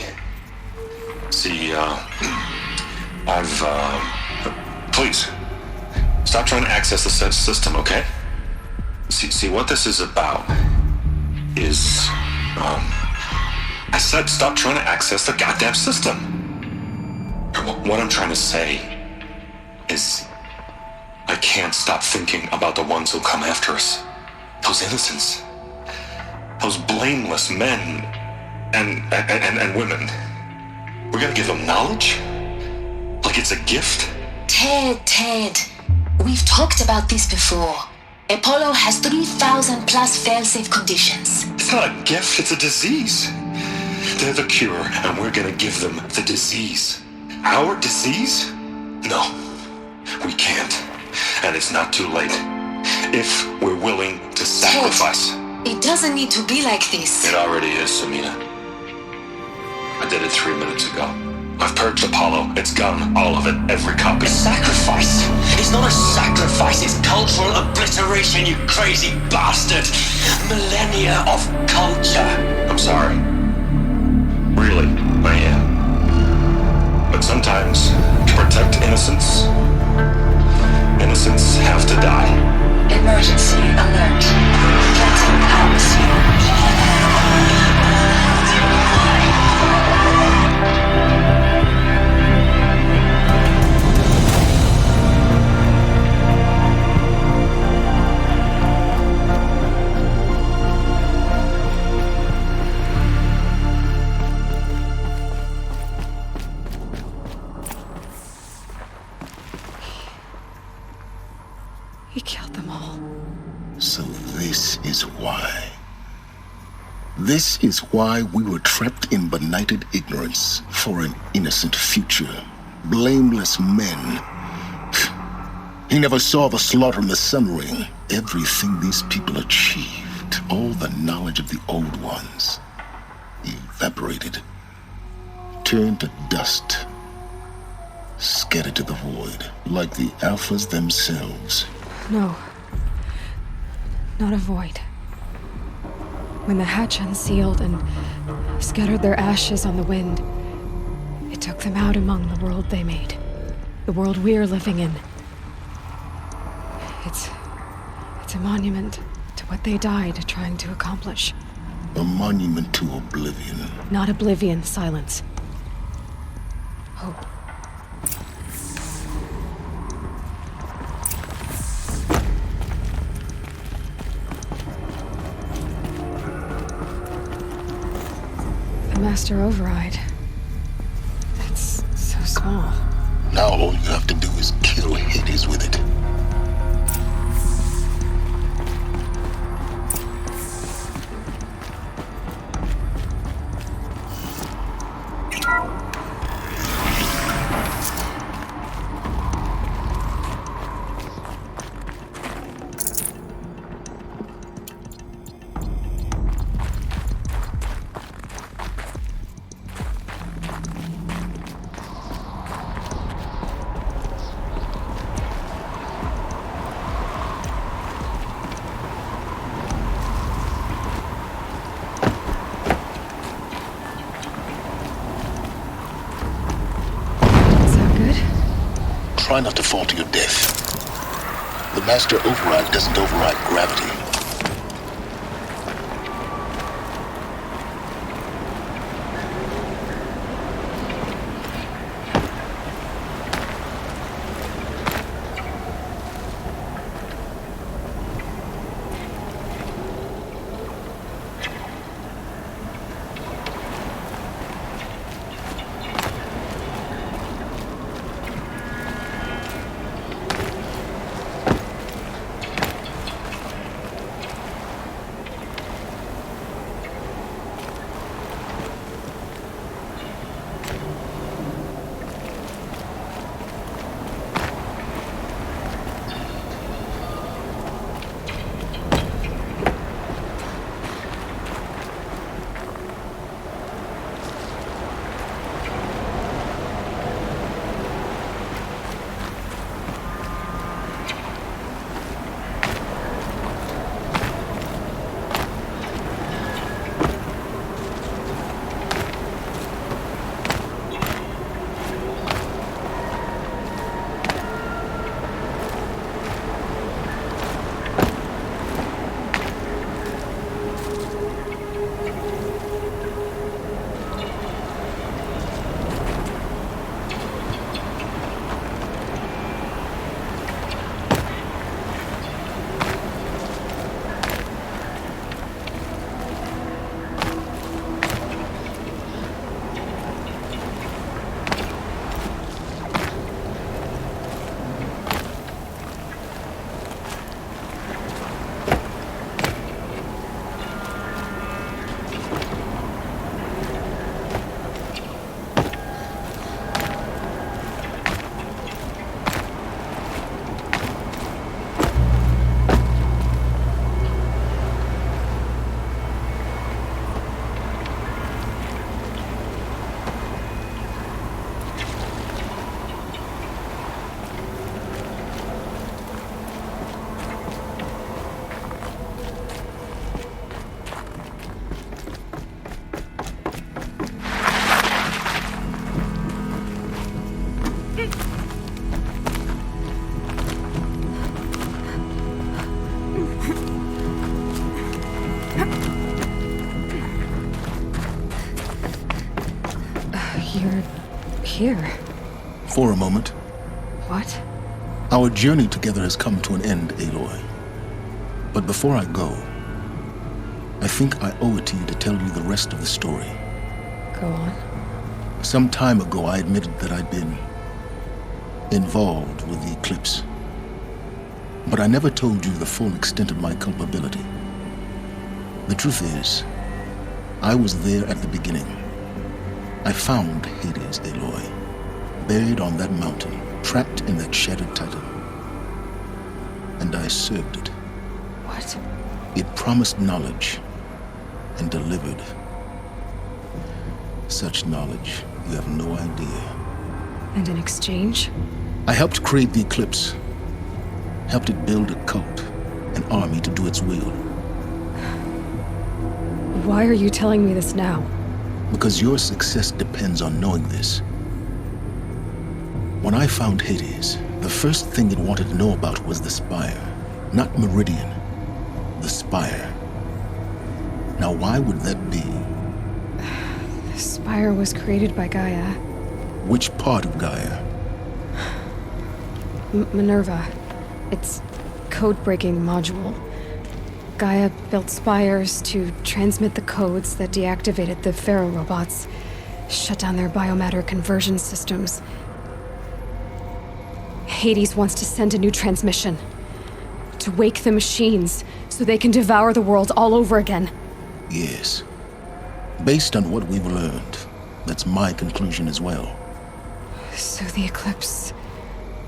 See, please, stop trying to access the system, okay? See, what this is about is, I said stop trying to access the goddamn system. What I'm trying to say is I can't stop thinking about the ones who'll come after us. Those innocents. Those blameless men and women. We're gonna give them knowledge? Like it's a gift? Ted. We've talked about this before. Apollo has 3,000 plus fail-safe conditions. It's not a gift, it's a disease. They're the cure, and we're gonna give them the disease. Our disease? No, we can't. And it's not too late. If we're willing to sacrifice. Ted, it doesn't need to be like this. It already is, Samina. I did it 3 minutes ago. I've purged Apollo. It's gone. All of it. Every copy. A sacrifice? It's not a sacrifice. It's cultural obliteration, you crazy bastard. Millennia of culture. I'm sorry. Really, I am. But sometimes, to protect innocence, innocents have to die. Emergency alert. Threatened house. He killed them all. So this is why. This is why we were trapped in benighted ignorance for an innocent future. Blameless men. He never saw the slaughter in the Sun Ring. Everything these people achieved, all the knowledge of the old ones, evaporated, turned to dust, scattered to the void, like the Alphas themselves. No. Not a void. When the hatch unsealed and scattered their ashes on the wind, it took them out among the world they made. The world we're living in. It's a monument to what they died trying to accomplish. A monument to oblivion. Not oblivion, silence. Hope. Master override. That's so small. Now all you have to do is kill Hades with it. Try not to fall to your death. The Master Override doesn't override gravity. You're here. For a moment. What? Our journey together has come to an end, Aloy. But before I go, I think I owe it to you to tell you the rest of the story. Go on. Some time ago, I admitted that I'd been involved with the eclipse. But I never told you the full extent of my culpability. The truth is, I was there at the beginning. I found Hades, Aloy, buried on that mountain, trapped in that shattered titan. And I served it. What? It promised knowledge and delivered. Such knowledge, you have no idea. And in exchange? I helped create the eclipse. Helped it build a cult, an army to do its will. Why are you telling me this now? Because your success depends on knowing this. When I found Hades, the first thing it wanted to know about was the Spire. Not Meridian. The Spire. Now why would that be? The Spire was created by Gaia. Which part of Gaia? Minerva. Its code-breaking module. Gaia built spires to transmit the codes that deactivated the Pharaoh robots, shut down their biomatter conversion systems. Hades wants to send a new transmission. To wake the machines, so they can devour the world all over again. Yes. Based on what we've learned, that's my conclusion as well. So the Eclipse,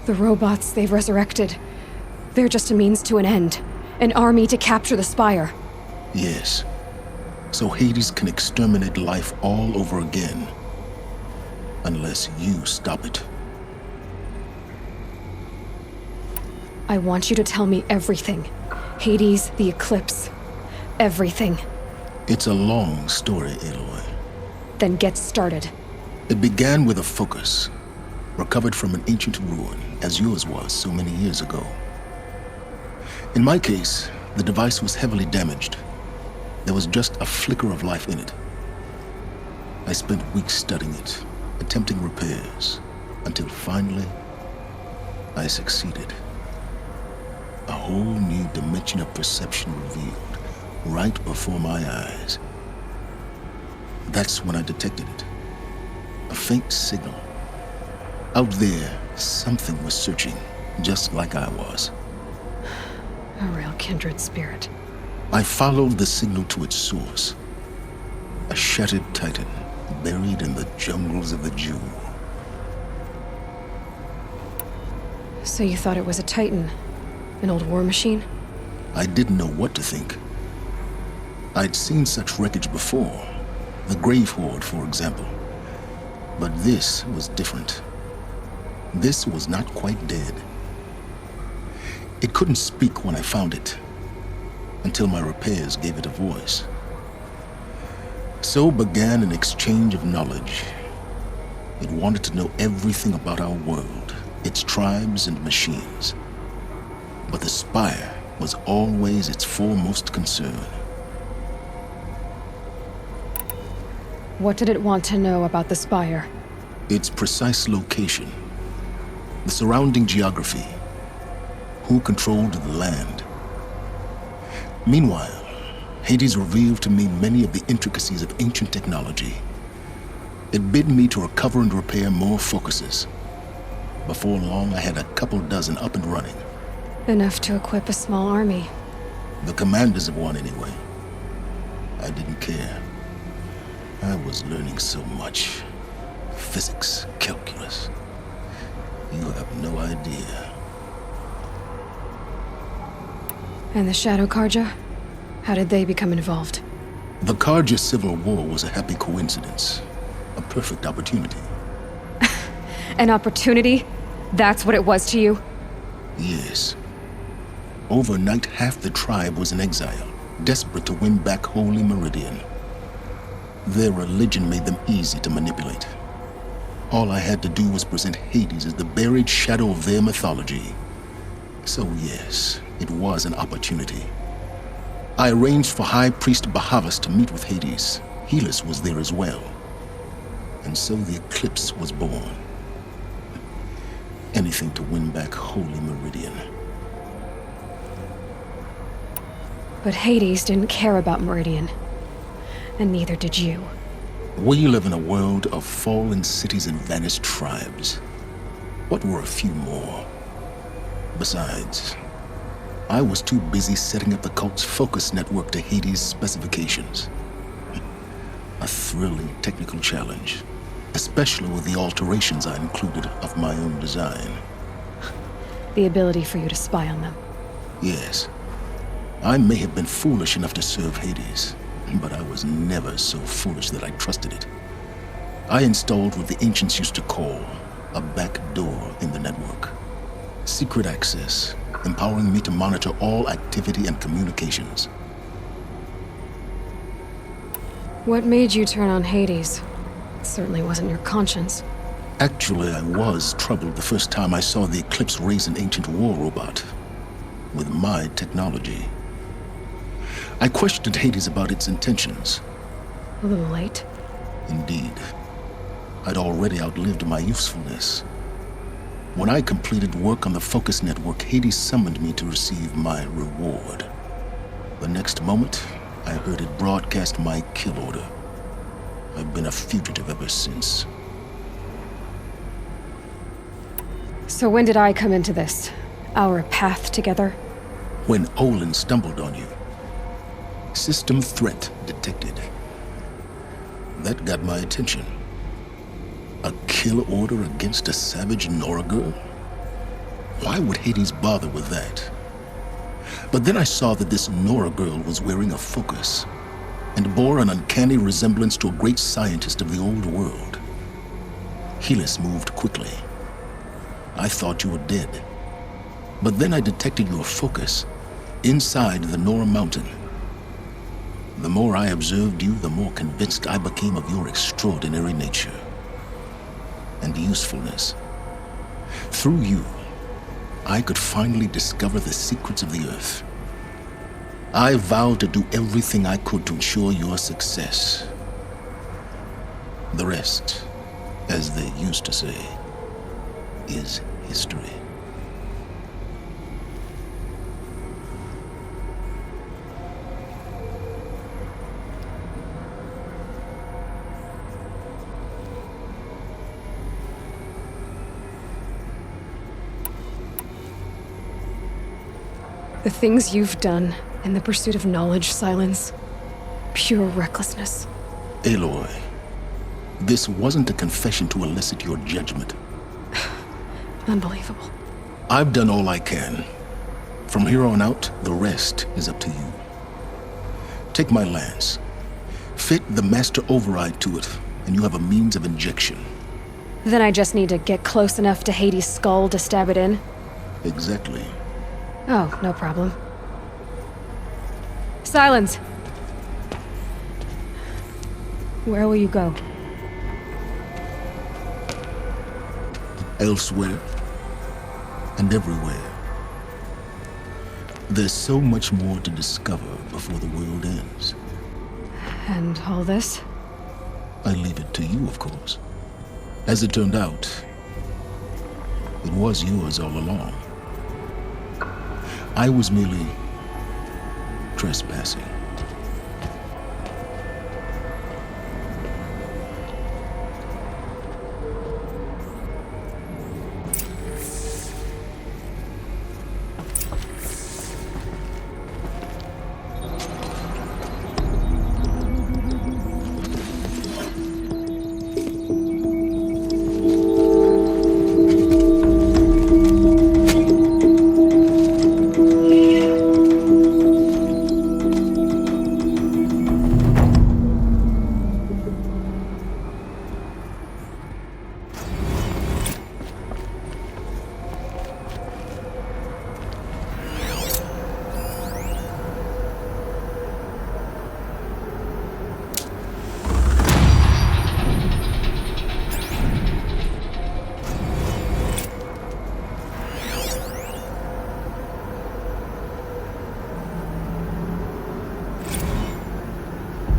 the robots they've resurrected, they're just a means to an end. An army to capture the Spire. Yes. So Hades can exterminate life all over again. Unless you stop it. I want you to tell me everything. Hades, the Eclipse. Everything. It's a long story, Aloy. Then get started. It began with a focus, recovered from an ancient ruin, as yours was so many years ago. In my case, the device was heavily damaged. There was just a flicker of life in it. I spent weeks studying it, attempting repairs, until finally, I succeeded. A whole new dimension of perception revealed, right before my eyes. That's when I detected it. A faint signal. Out there, something was searching, just like I was. A real kindred spirit. I followed the signal to its source. A shattered titan, buried in the jungles of the Jewel. So you thought it was a titan? An old war machine? I didn't know what to think. I'd seen such wreckage before. The Grave Horde, for example. But this was different. This was not quite dead. It couldn't speak when I found it, until my repairs gave it a voice. So began an exchange of knowledge. It wanted to know everything about our world, its tribes and machines. But the Spire was always its foremost concern. What did it want to know about the Spire? Its precise location, the surrounding geography, who controlled the land. Meanwhile, Hades revealed to me many of the intricacies of ancient technology. It bid me to recover and repair more focuses. Before long, I had a couple dozen up and running. Enough to equip a small army. The commanders of one, anyway. I didn't care. I was learning so much. Physics, calculus. You have no idea. And the Shadow Karja? How did they become involved? The Karja Civil War was a happy coincidence. A perfect opportunity. An opportunity? That's what it was to you? Yes. Overnight, half the tribe was in exile, desperate to win back Holy Meridian. Their religion made them easy to manipulate. All I had to do was present Hades as the buried shadow of their mythology. So yes, it was an opportunity. I arranged for High Priest Bahavas to meet with Hades. Helis was there as well. And so the eclipse was born. Anything to win back Holy Meridian. But Hades didn't care about Meridian. And neither did you. We live in a world of fallen cities and vanished tribes. What were a few more? Besides, I was too busy setting up the cult's focus network to Hades' specifications. A thrilling technical challenge, especially with the alterations I included of my own design. The ability for you to spy on them. Yes. I may have been foolish enough to serve Hades, but I was never so foolish that I trusted it. I installed what the ancients used to call a back door in the network. Secret access, empowering me to monitor all activity and communications. What made you turn on Hades? It certainly wasn't your conscience. Actually, I was troubled the first time I saw the Eclipse raise an ancient war robot with my technology. I questioned Hades about its intentions. A little late. Indeed. I'd already outlived my usefulness. When I completed work on the Focus Network, Hades summoned me to receive my reward. The next moment, I heard it broadcast my kill order. I've been a fugitive ever since. So when did I come into this? Our path together? When Olin stumbled on you. System threat detected. That got my attention. A kill order against a savage Nora girl? Why would Hades bother with that? But then I saw that this Nora girl was wearing a focus and bore an uncanny resemblance to a great scientist of the old world. Helis moved quickly. I thought you were dead. But then I detected your focus inside the Nora mountain. The more I observed you, the more convinced I became of your extraordinary nature and usefulness. Through you, I could finally discover the secrets of the Earth. I vowed to do everything I could to ensure your success. The rest, as they used to say, is history. The things you've done in the pursuit of knowledge, Silence. Pure recklessness. Aloy, this wasn't a confession to elicit your judgment. Unbelievable. I've done all I can. From here on out, the rest is up to you. Take my lance. Fit the master override to it, and you have a means of injection. Then I just need to get close enough to Hades' skull to stab it in? Exactly. Oh, no problem. Silence! Where will you go? Elsewhere. And everywhere. There's so much more to discover before the world ends. And all this? I leave it to you, of course. As it turned out, it was yours all along. I was merely trespassing.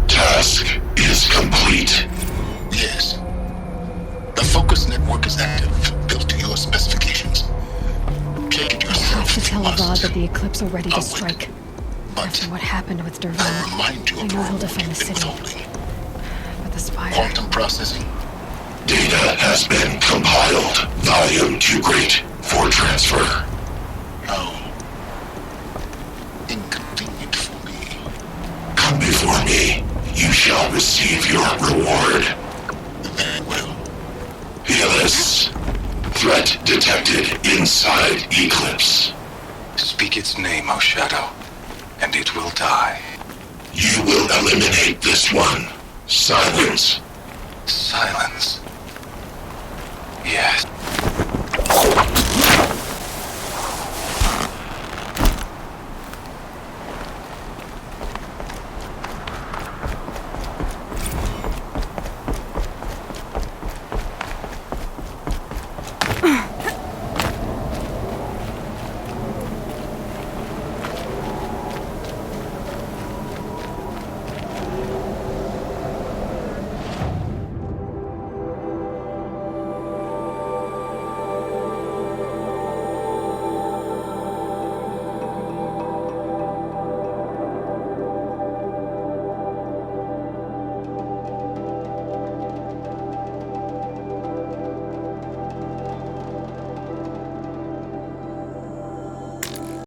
Task is complete. Yes. focus network is active, built to your specifications. Check it I yourself have to if you tell Avad must. that the Eclipse are ready to I'll wait. strike. But After what happened with Dervahl, I'll remind you I of know the he'll defend the you've been city. folding. But the Spire... Quantum processing. Data has been compiled. Volume too great for transfer. How inconvenient for me. Come before me. You shall receive your reward. Very well. Helis. Threat detected inside Eclipse. Speak its name, O Shadow, and it will die. You will eliminate this one. Silence. Silence. Yes.